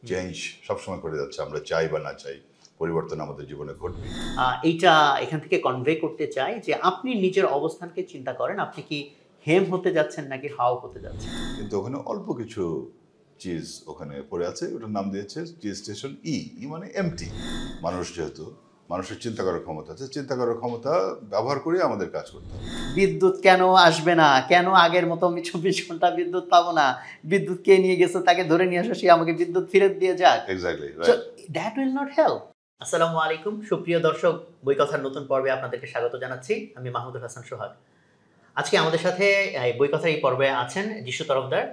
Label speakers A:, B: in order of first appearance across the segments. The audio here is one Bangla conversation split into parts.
A: চেঞ্জ সবসময় করে যাচ্ছে, আমরা চাই বা না চাই পরিবর্তন আমাদের জীবনে ঘটবে।
B: এইটা এখান থেকে কনভে করতে চাই যে আপনি নিজের অবস্থানকে চিন্তা করেন, আপনি কি হেম হতে যাচ্ছেন নাকি হাও হতে যাচ্ছেন।
A: কিন্তু ওখানে অল্প কিছু চিজ ওখানে পড়ে আছে, ওটার নাম দিয়েছে চিজ স্টেশন ই। মানে এমটি। মানুষ যেহেতু, মানুষের চিন্তা করার ক্ষমতা আছে, চিন্তা করার ক্ষমতা ব্যবহার করে আমাদের কাজ করতে হবে।
B: বিদ্যুৎ কেন আসবে না, কেন আগের মতো আমি 24 ঘন্টা বিদ্যুৎ পাবো না, বিদ্যুৎ কে নিয়ে গেছে তাকে ধরে নিয়ে আসো, সে আমাকে বিদ্যুৎ ফেরত দিয়ে যাক।
A: Exactly
B: So
A: right.
B: that will not help. আসসালামু আলাইকুম সুপ্রিয় দর্শক, বই কথার নতুন পর্বে আপনাদেরকে স্বাগত জানাচ্ছি। আমি মাহমুদুল হাসান সোহাগ। আজকে আমাদের সাথে বই কথার এই পর্বে আছেন যিশু তরফদার।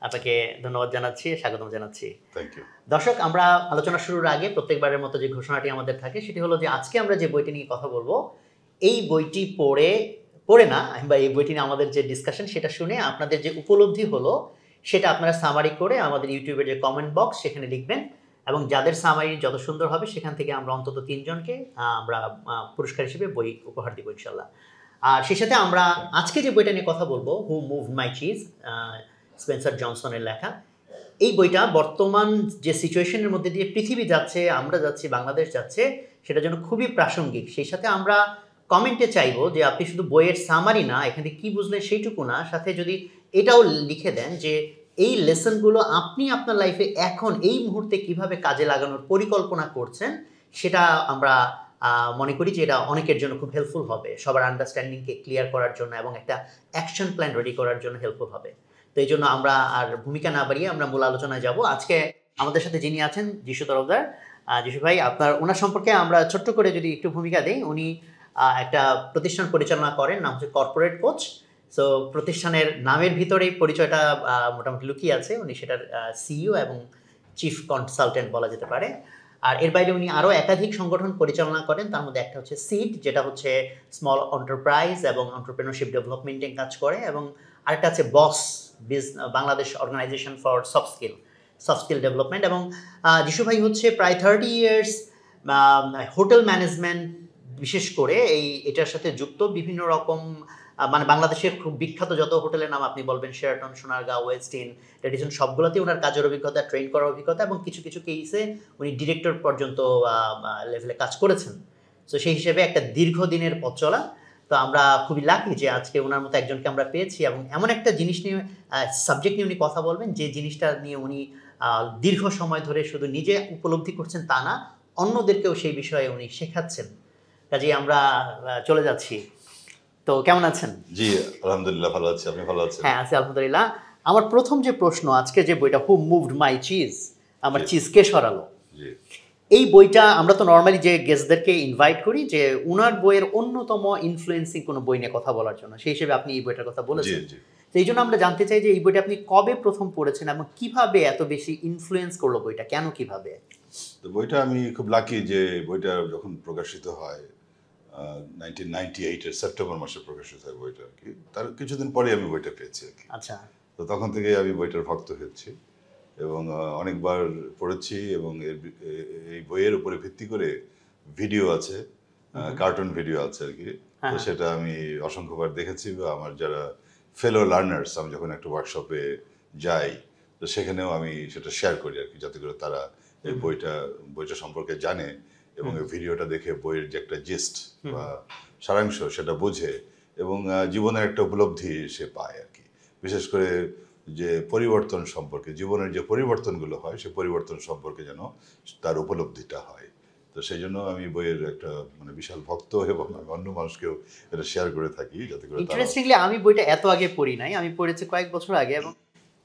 B: আপনাকে ধন্যবাদ জানাচ্ছি, স্বাগতম জানাচ্ছি।
A: Thank you.
B: দর্শক, আমরা আলোচনা শুরুর আগে প্রত্যেকবারের মতো যে ঘোষণাটি আমাদের থাকে সেটি হলো যে আজকে আমরা যে বইটি নিয়ে কথা বলবো, এই বইটি পড়ে না, বা এই বইটি নিয়ে আমাদের যে ডিসকাশন সেটা শুনে আপনাদের যে উপলব্ধি হলো সেটা আপনারা সামারি করে আমাদের ইউটিউবের যে কমেন্ট বক্স সেখানে লিখবেন, এবং যাদের সামারি যত সুন্দর হবে সেখান থেকে আমরা অন্তত 3 জনকে আমরা পুরস্কার হিসেবে বই উপহার দিব ইনশাল্লাহ। আর সেই সাথে আমরা আজকে যে বইটা নিয়ে কথা বলবো, হু মুভ মাই চিজ, স্পেন্সার জনসনের লেখা। এই বইটা বর্তমান যে সিচুয়েশনের মধ্যে দিয়ে পৃথিবী যাচ্ছে, আমরা যাচ্ছি, বাংলাদেশ যাচ্ছে, সেটার জন্য খুবই প্রাসঙ্গিক। সেই সাথে আমরা কমেন্টে চাইবো যে আপনি শুধু বইয়ের সামারি না, এখানে কি বুঝলেন সেইটুকু না, সাথে যদি এটাও লিখে দেন যে এই লেসনগুলো আপনি আপনার লাইফে এখন এই মুহূর্তে কিভাবে কাজে লাগানোর পরিকল্পনা করছেন, সেটা আমরা মনে করি যে এটা অনেকের জন্য খুব হেল্পফুল হবে, সবার আন্ডারস্ট্যান্ডিংকে ক্লিয়ার করার জন্য এবং একটা অ্যাকশন প্ল্যান রেডি করার জন্য হেল্পফুল হবে। তো এই জন্য আমরা আর ভূমিকা না বাড়িয়ে আমরা মূল আলোচনায় যাব। আজকে আমাদের সাথে যিনি আছেন যিশু তরফদার। যিশু ভাই, ওনার সম্পর্কে আমরা ছোট্ট করে যদি একটু ভূমিকা দিই। উনি একটা প্রতিষ্ঠান পরিচালনা করেন, নাম হচ্ছে কর্পোরেট কোচ। সো প্রতিষ্ঠানের নামের ভিতরেই পরিচয়টা মোটামুটি লুকিয়ে আছে, উনি সেটার সিইও এবং চিফ কনসালটেন্ট বলা যেতে পারে। আর এর বাইরে উনি আরও একাধিক সংগঠন পরিচালনা করেন, তার মধ্যে একটা হচ্ছে সিড, যেটা হচ্ছে স্মল এন্টারপ্রাইজ এবং এন্টারপ্রেনারশিপ ডেভেলপমেন্টে কাজ করে, এবং আরেকটা আছে BOSS, Bangladesh organization for soft skill development. এবং যিশু ভাই হচ্ছে প্রায় 30 ইয়ার্স হোটেল ম্যানেজমেন্ট বিশেষ করে এটার সাথে যুক্ত। বিভিন্ন রকম মানে বাংলাদেশের খুব বিখ্যাত যত হোটেলের নাম আপনি বলবেন, শেরাটন, সোনারগাঁও, ওয়েস্টিন, রেডিসন, সবগুলোতেই ওনার কাজের অভিজ্ঞতা, ট্রেন করার অভিজ্ঞতা, এবং কিছু কিছু কেসে উনি ডিরেক্টর পর্যন্ত লেভেলে কাজ করেছেন। তো সেই হিসেবে একটা দীর্ঘদিনের পথ চলা। তো আমরা খুবই লাকি যে আজকে ওনার মতো একজনকে আমরা পেয়েছি, এবং এমন একটা জিনিস নিয়ে, সাবজেক্ট নিয়ে উনি কথা বলবেন যে জিনিসটা নিয়ে উনি দীর্ঘ সময় ধরে শুধু নিজে উপলব্ধি করছেন তা না, অন্যদেরকেও সেই বিষয়ে উনি শেখাচ্ছেন। কাজেই আমরা চলে যাচ্ছি। তো কেমন আছেন?
A: জি আলহামদুলিল্লাহ ভালো আছি, আপনি ভালো আছেন?
B: হ্যাঁ আছি আলহামদুলিল্লাহ। আমার প্রথম যে প্রশ্ন, আজকে যে বইটা হু মুভড মাই চিজ, আমার
A: জি।
B: চিজ কে সরালো,
A: জি
B: এই বইটা আমরা তো নর্মালি যে গেস্টদেরকে ইনভাইট করি যে উনার বইয়ের অন্যতম ইনফ্লুয়েন্সিং কোনো বই নিয়ে কথা বলার জন্য, সেই হিসেবে আপনি এই বইটার কথা
A: জি
B: বলেছেন।
A: জি।
B: তো এই জন্য আমরা জানতে চাই যে এই বইটা আপনি কবে প্রথম পড়েছেন এবং কিভাবে এত বেশি ইনফ্লুয়েন্স করলো বইটা, কেন, কিভাবে?
A: তো বইটা আমি খুব লাকি যে বইটা যখন প্রকাশিত হয় 1998-এর সেপ্টেম্বর মাসে প্রকাশিত হয় বইটা আর কি, তার কিছুদিন পরে আমি বইটা পেয়েছি আর কি।
B: আচ্ছা।
A: তো তখন থেকেই আমি বইটার ভক্ত হয়েছি এবং অনেকবার পড়েছি, এবং এই বইয়ের উপরে ভিত্তি করে ভিডিও আছে, কার্টুন ভিডিও আছে আর কি। তো সেটা আমি অসংখ্যবার দেখেছি, বা আমার যারা ফেলো লার্নার্স, আমি যখন একটা ওয়ার্কশপে যাই তো সেখানেও আমি সেটা শেয়ার করি আর কি, যাতে করে তারা এই বইটা সম্পর্কে জানে এবং এই ভিডিওটা দেখে বইয়ের যে একটা জিস্ট বা সারাংশ সেটা বোঝে, এবং জীবনের একটা উপলব্ধি সে পায় আর কি। বিশেষ করে যে পরিবর্তন সম্পর্কে, জীবনের যে পরিবর্তনগুলো হয় সে পরিবর্তন সম্পর্কে যেন তার উপলব্ধিটা হয়। তো সেই জন্য আমি বইয়ের একটা মানে বিশাল ভক্ত, এবং আমি অন্য মানুষকেও এটা শেয়ার করে থাকি, যাতে করে তারা।
B: ইন্টারেস্টিংলি আমি বইটা এত আগে পড়ি নাই, আমি পড়েছি কয়েক বছর আগে, এবং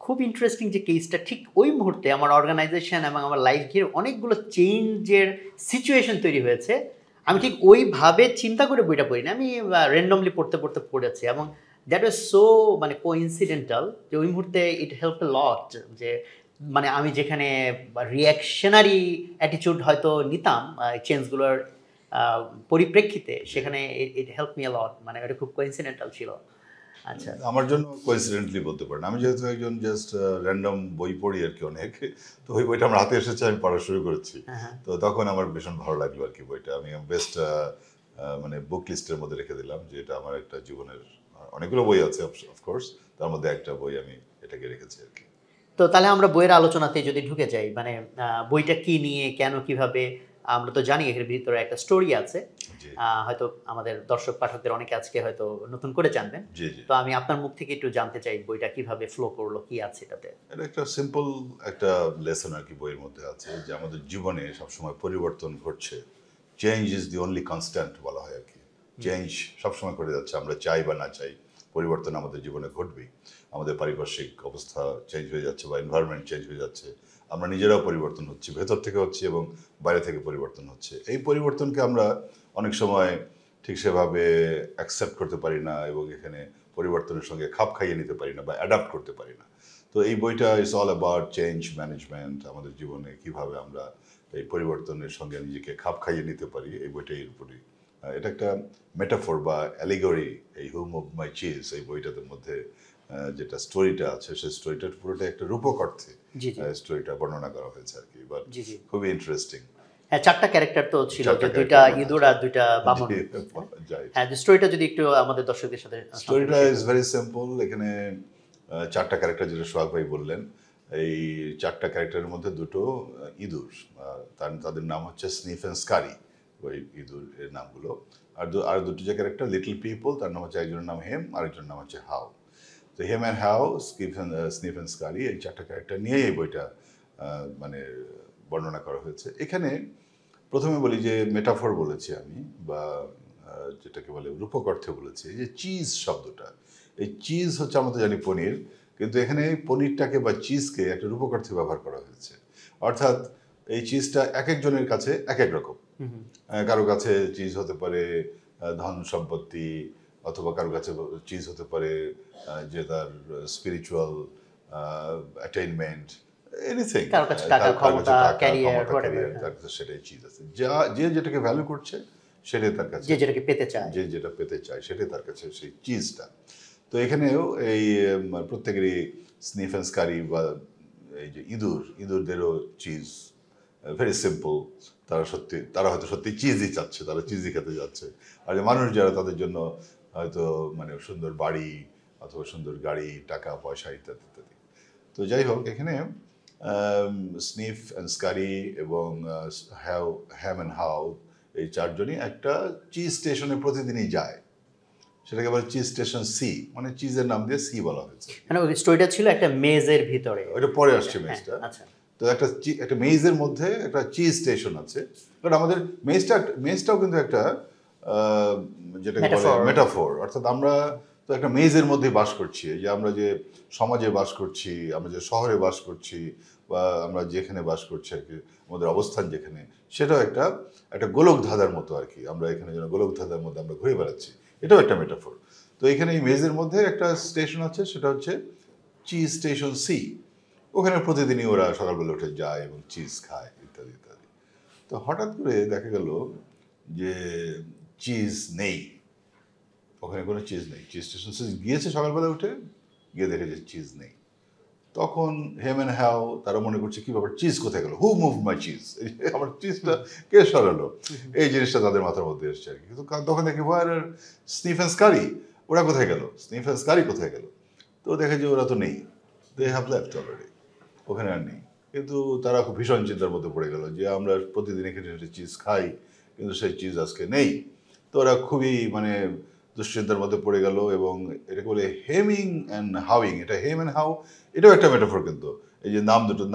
B: খুব ইন্টারেস্টিং যে কেসটা ঠিক ওই মুহূর্তে আমার অর্গানাইজেশন এবং আমার লাইফ ঘিরে অনেকগুলো চেঞ্জের সিচুয়েশন তৈরি হয়েছে। আমি ঠিক ওইভাবে চিন্তা করে বইটা পড়ি না, আমি র্যান্ডমলি পড়তে পড়তে পড়েছি, এবং দ্যাট ওয়াজ সো মানে কোইন্সিডেন্টাল যে ওই মুহূর্তে ইট হেল্প এ লট। যে মানে আমি যেখানে রিয়াকশনারি অ্যাটিটিউড হয়তো নিতাম চেঞ্জগুলোর পরিপ্রেক্ষিতে, সেখানে ইট হেল্প মি আ লট, মানে এটা খুব কোইন্সিডেন্টাল ছিল। আচ্ছা,
A: আমার জন্য কোইন্সিডেন্টলি বলতে পারেন, আমি যেহেতু একজন জাস্ট র্যান্ডম বই পড়ি আর কি অনেক, তো ওই বইটা আমার হাতে এসেছে, আমি পড়া শুরু করেছি। তো তখন আমার ভীষণ ভালো লাগলো আর কি বইটা। আমি বেস্ট মানে বুক লিস্টের মধ্যে রেখে দিলাম যে এটা আমার একটা জীবনের, অনেকগুলো বই আছে অফকোর্স, তার মধ্যে একটা বই আমি এটাকে রেখেছি আর কি।
B: তো তাহলে আমরা বইয়ের আলোচনাতে যদি ঢুকে যাই, মানে বইটা কি নিয়ে, কেন, কিভাবে, আমরা তো জানি এর ভিতরে একটা স্টোরি আছে।
A: জি
B: হয়তো আমাদের দর্শক পাঠকদের অনেকে আজকে হয়তো নতুন করে জানবেন।
A: জি জি।
B: তো আমি আপনার মুখ থেকে একটু জানতে চাই বইটা কিভাবে ফ্লো করলো, কি আছে এটাতে?
A: এটা একটা সিম্পল একটা লেসন আর কি বইয়ের মধ্যে আছে, যে আমাদের জীবনে সবসময় পরিবর্তন ঘটছে। Change is the only constant বলা হয় আর কি। চেঞ্জ সবসময় করে যাচ্ছে, আমরা চাই বা না চাই পরিবর্তন আমাদের জীবনে ঘটবেই। আমাদের পারিপার্শ্বিক অবস্থা চেঞ্জ হয়ে যাচ্ছে বা এনভায়রনমেন্ট চেঞ্জ হয়ে যাচ্ছে, আমরা নিজেরাও পরিবর্তন হচ্ছি, ভেতর থেকে হচ্ছে এবং বাইরে থেকে পরিবর্তন হচ্ছে। এই পরিবর্তনকে আমরা অনেক সময় ঠিক সেভাবে অ্যাকসেপ্ট করতে পারি না এবং এখানে পরিবর্তনের সঙ্গে খাপ খাইয়ে নিতে পারি না বা অ্যাডাপ্ট করতে পারি না। তো এই বইটা is all about change management, আমাদের জীবনে কিভাবে আমরা এই পরিবর্তনের সঙ্গে নিজেকে খাপ খাইয়ে নিতে পারি, এই বইটা এর উপরই। এটা একটা মেটাফোর বা অ্যালিগরি, এই হুম অফ মাই চিজ, এই বইটার মধ্যে যেটা স্টোরিটা আছে সেই স্টোরিটার পুরোটা একটা রূপক অর্থে
B: জি, জি।
A: স্টোরিটা বর্ণনা করা হয়েছে আর কি, বাট
B: জি, জি।
A: খুবই ইন্টারেস্টিং।
B: হ্যাঁ, ৪ টা ক্যারেক্টার তো ছিল, যে 2 টা ইঁদুর আর 2 টা বামন।
A: যাই,
B: হ্যাঁ, যে স্টোরিটা যদি একটু আমাদের দর্শকদের সাথে
A: স্টোরিটা ইজ ভেরি সিম্পল। এখানে 4টা ক্যারেক্টার, যেটা সোহাগ ভাই বললেন, এই 4টা ক্যারেক্টারের মধ্যে দুটো ইঁদুর, তাদের নাম হচ্ছে স্নিফ অ্যান্ড স্কারি, ওই ইঁদুর এর নামগুলো। আর দুটো যে ক্যারেক্টার লিটল পিপল, তার নাম হচ্ছে, একজনের নাম হেম, আরেকজনের নাম হচ্ছে হাউ। তো Hem and Haw, Sniff and Scurry, এই 4টা ক্যারেক্টার নিয়ে এই বইটা মানে বর্ণনা করা হয়েছে। এখানে প্রথমে বলি যে মেটাফর বলেছি আমি, বা যেটাকে বলে রূপক অর্থে বলেছি, এই যে চিজ শব্দটা, এই চিজ হচ্ছে আমরা তো জানি পনির, কিন্তু এখানে এই পনিরটাকে বা চিজকে একটা রূপক অর্থে ব্যবহার করা হয়েছে। অর্থাৎ এই চিজটা এক একজনের কাছে এক এক রকম। কারো কাছে চিজ হতে পারে ধন সম্পত্তি, অথবা কারো কাছে চিজ হতে পারে যে তার স্পিরিচুয়াল অ্যাটেইনমেন্ট, এনিথিং।
B: কারো কাছে টাকা, ক্ষমতা, ক্যারিয়ার,
A: ক্যারিয়ার, তার কাছে সেটাই চিজ আছে। যে যেটাকে ভ্যালু করছে সেটাই তার কাছে,
B: যে যেটাকে পেতে চায়।
A: যে যেটা পেতে চায় সেটাই তার কাছে সেই চিজটা। তো এখানেও এই প্রত্যেকেরই স্নিফ অ্যান্ড স্কারি বা এই যে ইঁদুরদেরও চিজ ভেরি সিম্পল। তারা হয়তো সত্যি চিজই চাচ্ছে, তারা চিজই খেতে যাচ্ছে। আর যে মানুষ যারা, তাদের জন্য হয়তো মানে সুন্দর বাড়ি অথবা সুন্দর গাড়ি, টাকা পয়সা ইত্যাদি ইত্যাদি। তো যাই হোক, এখানে স্নিফ অ্যান্ড স্কারি এবং হ্যাম অ্যান্ড হাউ, এই 4জনই একটা চিজ স্টেশনে প্রতিদিনই যায়। সেটাকে বলে চিজ স্টেশন সি, মানে চিজের নাম দিয়ে সি বলা হয়েছে।
B: মানে ওই স্টোরিটা ছিল একটা মেজের ভিতরে।
A: ওইটা পরে আসছে
B: হ্যাঁ,
A: মেজটা।
B: আচ্ছা।
A: তো একটা মেজের মধ্যে একটা চিজ স্টেশন আছে। কারণ আমাদের মেজটাও কিন্তু একটা যেটাকে বলে
B: Metaphor.
A: মেটাফোর। অর্থাৎ আমরা তো একটা মেজের মধ্যে বাস করছি, এই যে আমরা যে সমাজে বাস করছি, আমরা যে শহরে বাস করছি, বা আমরা যেখানে বাস করছি আর কি, আমাদের অবস্থান যেখানে, সেটাও একটা একটা গোলক ধাঁধার মতো আর কি। আমরা এখানে যেন গোলক ধাঁধার মধ্যে আমরা ঘুরে বেড়াচ্ছি, এটাও একটা মেটাফোর। তো এখানে এই মেজের মধ্যে একটা স্টেশন আছে, সেটা হচ্ছে চিজ স্টেশন সি। ওখানে প্রতিদিনই ওরা সকালবেলা উঠে যায় এবং চিজ খায় ইত্যাদি ইত্যাদি। তো হঠাৎ করে দেখা গেল যে চিজ নেই, ওখানে কোনো চিজ নেই। চিজ স্টেশন গিয়েছে সকালবেলা উঠে, গিয়ে দেখে যে চিজ নেই। তখন হেম অ্যান্ড হ্যাও তারা মনে করছে কি ব্যাপার, চিজ কোথায় গেল, হু মুভ মাই চিজ, আমার চিজটা কে সরালো, এই জিনিসটা তাদের মাথার মধ্যে এসছে আর কি। কিন্তু তখন দেখি ওয়ার স্নিফ অ্যান্ড স্কারি, ওরা কোথায় গেল, স্নিফ অ্যান্ড স্কারি কোথায় গেল। তো দেখে যে ওরা তো নেই, দে হ্যাভ লেফট অলরেডি, ওখানে আর নেই। কিন্তু তারা খুব ভীষণ চিন্তার মধ্যে পড়ে গেল যে আমরা প্রতিদিন এখানে চিজ খাই, কিন্তু সেই চিজ আজকে নেই। তো ওরা খুবই মানে দুশ্চিন্তার মধ্যে পড়ে গেল, এবং এটাকে বলে হেমিং অ্যান্ড হাউইং। এটা হেম অ্যান্ড হাউ, এটাও একটা মেটাফোর কিন্তু। এই যে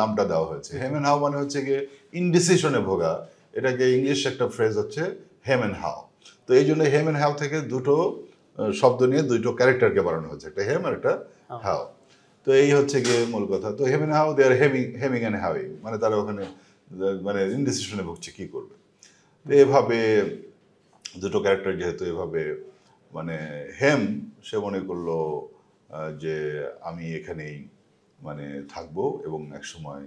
A: নামটা দেওয়া হয়েছে, হেম অ্যান্ড হাউ মানে হচ্ছে গিয়ে ইনডিসিশনে ভোগা। এটাকে ইংলিশ একটা ফ্রেজ হচ্ছে হেম অ্যান্ড হাউ। তো এই জন্য হেম অ্যান্ড হাউ থেকে দুটো শব্দ নিয়ে দুটো ক্যারেক্টারকে বানানো হয়েছে, একটা হেম আর একটা হাউ। তো এই হচ্ছে গিয়ে মূল কথা। তো Hem and Haw, they are hemming and hawing, মানে তারা ওখানে মানে ইনডিসিশনে ভুগছে কী করবে। তো এভাবে দুটো ক্যারেক্টার যেহেতু এভাবে মানে হেম, সে মনে করলো যে আমি এখানেই মানে থাকবো এবং একসময়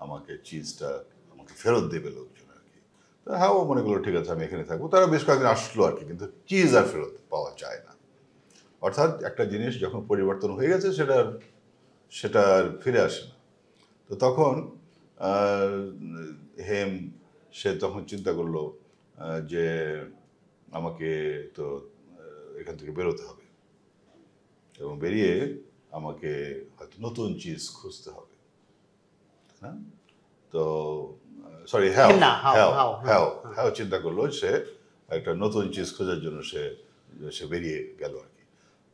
A: আমাকে চিজটা আমাকে ফেরত দেবে লোকজন আর কি। তো হ্যাঁ, ও মনে করলো ঠিক আছে আমি এখানে থাকবো। তারা বেশ কয়েকদিন আসলো আর কি, কিন্তু চিজ আর ফেরত পাওয়া যায় না। অর্থাৎ একটা জিনিস যখন পরিবর্তন হয়ে গেছে সেটা আর ফিরে আসে না। তো তখন হেম, সে তখন চিন্তা করলো যে আমাকে তো এখান থেকে বেরোতে হবে, এবং বেরিয়ে আমাকে হয়তো নতুন চিজ খুঁজতে হবে। হ্যাঁ, তো সরি হ্যাও
B: না, হাও,
A: হ্যাও
B: হাও,
A: হ্যাও
B: হ্যাঁ।
A: হ্যাও চিন্তা করলো সে একটা নতুন চিজ খোঁজার জন্য সে বেরিয়ে গেল আর কি।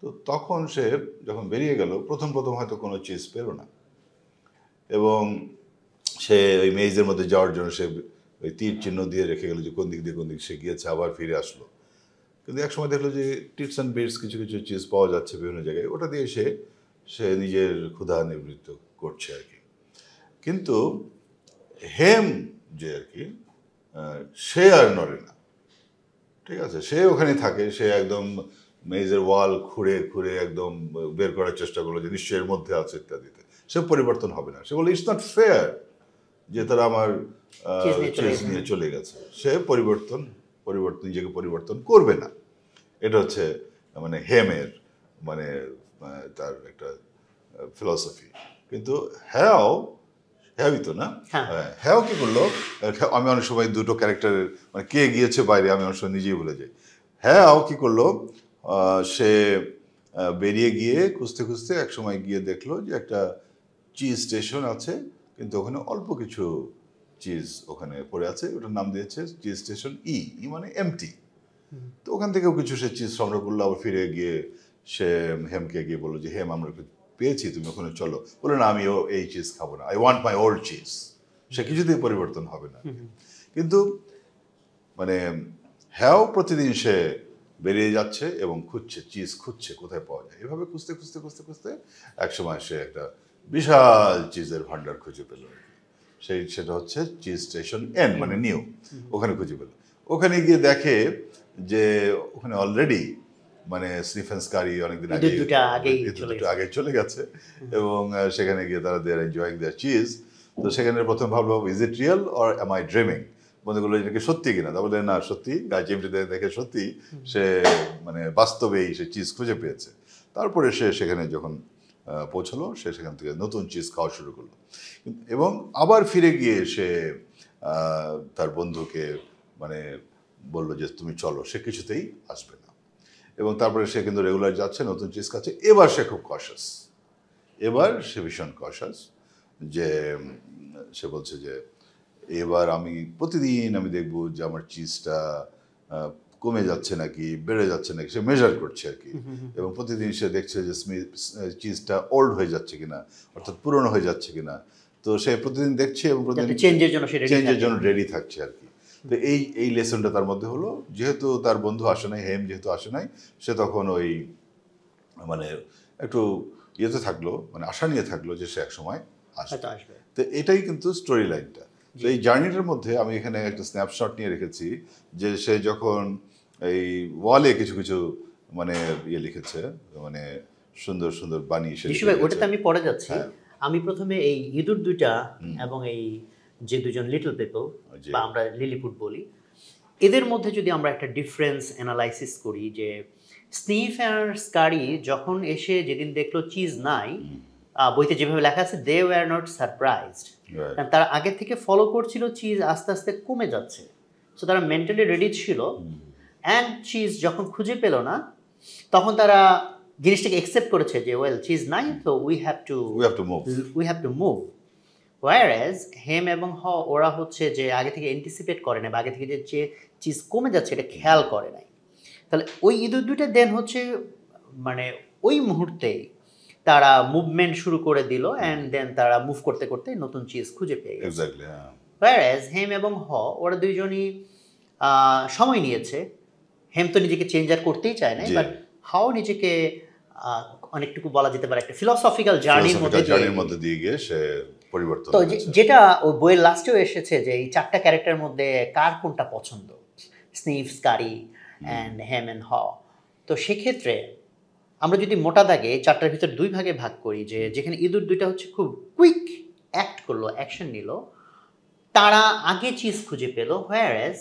A: তো তখন সে যখন বেরিয়ে গেল প্রথম প্রথম হয়তো কোনো চিজ পেল না, এবং সে ওই মেজের মধ্যে যাওয়ার জন্য সে ওই তীর চিহ্ন দিয়ে রেখে গেল যে কোন দিক দিয়ে কোন দিক সে গিয়েছে, আবার ফিরে আসলো। কিন্তু এক সময় দেখলো যে টিটস অ্যান্ড বিটস কিছু কিছু চিজ পাওয়া যাচ্ছে বিভিন্ন জায়গায়, ওটা দিয়ে সে নিজের ক্ষুধা নিবৃত্ত করছে আর কি। কিন্তু হেম যে আর কি সে আর নড়ে না, ঠিক আছে, সে ওখানে থাকে, সে একদম মেজের ওয়াল খুঁড়ে খুঁড়ে একদম বের করার চেষ্টা করলো যে নিশ্চয়ের মধ্যে আছে ইত্যাদিতে। সে পরিবর্তন হবে না, সে বলে ইটস নট ফেয়ার যে তারা আমার চিজ নিয়ে চলে গেছে। সে পরিবর্তন নিজেকে পরিবর্তন করবে না। এটা হচ্ছে মানে হেমের মানে তার একটা ফিলসফি। কিন্তু হ্যাওই তো না, হ্যাও কি করলো, আমি অনেক সময় দুটো ক্যারেক্টারের মানে কে গিয়েছে বাইরে আমি অনেক সময় নিজেই ভুলে যাই। হ্যাও কি করলো, সে বেরিয়ে গিয়ে খুঁজতে খুঁজতে এক সময় গিয়ে দেখলো যে একটা চিজ স্টেশন আছে, কিন্তু ওখানে অল্প কিছু চিজ ওখানে পড়ে আছে, ওটার নাম দিয়েছে চিজ স্টেশন ই মানে এমটি। তো ওখান থেকেও কিছু সে চিজ সংগ্রহ করলো, আবার ফিরে গিয়ে সে হেমকে গিয়ে বললো যে হেম আমরা পেয়েছি, তুমি ওখানে চলো। বলে না, আমিও এই চিজ খাবো না, I want my old cheese. সে কিছুতেই পরিবর্তন হবে না। কিন্তু মানে হ্যাও প্রতিদিন সে বেরিয়ে যাচ্ছে এবং চিজ খুঁজছে কোথায় পাওয়া যায়, এভাবে খুঁজতে খুঁজতে খুঁজতে খুঁজতে একসময় সে একটা বিশাল চিজের ভান্ডার খুঁজে পেল। সেটা হচ্ছে চিজ স্টেশন এন মানে নিউ, ওখানে খুঁজে পেল। ওখানে গিয়ে দেখে যে ওখানে অলরেডি মানে স্টিফেন স্কারি অনেকদিন আগে চলে গেছে, এবং সেখানে গিয়ে তারা দে আর এনজয়িং দেয়ার চিজ। তো সেখানে প্রথম ভাবলো is it real or am I dreaming, বন্ধুগুলো এটাকে সত্যি কিনা। তারপরে না, সত্যি, চিমটিতে দেখে সত্যি সে মানে বাস্তবেই সে চিজ খুঁজে পেয়েছে। তারপরে সে সেখানে যখন পৌঁছলো, সে সেখান থেকে নতুন চিজ খাওয়া শুরু করলো, এবং আবার ফিরে গিয়ে সে তার বন্ধুকে মানে বললো যে তুমি চলো, সে কিছুতেই আসবে না। এবং তারপরে সে কিন্তু রেগুলার যাচ্ছে, নতুন চিজ খাচ্ছে। এবার সে খুব কশাস, এবার সে ভীষণ কশাস, যে সে বলছে যে এবার আমি প্রতিদিন আমি দেখবো যে আমার চিজটা কমে যাচ্ছে নাকি বেড়ে যাচ্ছে নাকি, সে মেজার করছে আর কি। এবং প্রতিদিন সে দেখছে যে চিজটা ওল্ড হয়ে যাচ্ছে কিনা, অর্থাৎ পুরনো হয়ে যাচ্ছে কিনা। তো সে প্রতিদিন দেখছে এবং প্রতিদিন চেঞ্জের জন্য রেডি থাকছে আর কি। তো এই লেসনটা তার মধ্যে হলো, যেহেতু তার বন্ধু আসে নাই, হেম যেহেতু আসে নাই, সে তখন ওই মানে একটু ইয়েতে থাকলো, মানে আশা নিয়ে থাকলো যে সে এক সময় আসবে। তো এটাই কিন্তু স্টোরি লাইনটা। তো এই জার্নিটার মধ্যে আমি এখানে একটা স্ন্যাপশট নিয়ে রেখেছি, যে সে যখন এই ওয়ালে কিছু কিছু মানে ইয়ে লিখেছে, মানে সুন্দর সুন্দর বাণী সে লিখেছে।
B: ওটাতে আমি পড়ে যাচ্ছি। আমি প্রথমে এই ইঁদুর দুইটা এবং এই যে দুজন লিটল পিপল বা আমরা লিলিপুট বলি, এদের মধ্যে যদি আমরা একটা ডিফারেন্স অ্যানালাইসিস করি, যে স্নিফ আর স্কারি যখন এসে যেদিন দেখলো চিজ নাই, বইতে যেভাবে লেখা আছে দে ওয়্যার নট সারপ্রাইজড, কারণ তারা আগে থেকে ফলো করছিল চিজ আস্তে আস্তে কমে যাচ্ছে। সো তারা মেন্টালি রেডি ছিল, অ্যান্ড চিজ যখন খুঁজে পেল না তখন তারা জিনিসটাকে একসেপ্ট করেছে যে ওয়েল চিজ নাই, তো উই হ্যাভ টু মুভ। ওয়ারএজ হেম এবং ওরা হচ্ছে যে আগে থেকে অ্যান্টিসিপেট করে না, বা আগে থেকে যে চিজ কমে যাচ্ছে এটা খেয়াল করে নাই। তাহলে ওই ইঁদুর দুইটা দেন হচ্ছে মানে ওই মুহূর্তেই তারা মুভমেন্ট শুরু করে দিল, অ্যান্ড দেন তারা মুভ করতে করতে নতুন চিজ খুঁজে পেয়ে গেছে। ওয়ারএজ হেম এবং ওরা দুইজনই সময় নিয়েছে। হেম তো নিজেকে চেঞ্জার করতেই চায় না, বাট হাও নিজেকে অনেকটুকু বলা যেতে পারে একটা ফিলসফিক্যাল জার্নির
A: মধ্যে দিয়ে গিয়ে সে পরিবর্তন।
B: তো যেটা ওই বইয়ের লাস্টেও এসেছে যে এই চারটা ক্যারেক্টারের মধ্যে কার কোনটা পছন্দ, স্নিফ, স্কারি অ্যান্ড হেম অ্যান্ড তো সেক্ষেত্রে আমরা যদি মোটা দাগে চারটার ভিতর দুই ভাগে ভাগ করি, যে যেখানে ইঁদুর দুইটা হচ্ছে খুব কুইক অ্যাক্ট করলো, অ্যাকশন নিল, তারা আগে চিজ খুঁজে পেল, হোয়ারএজ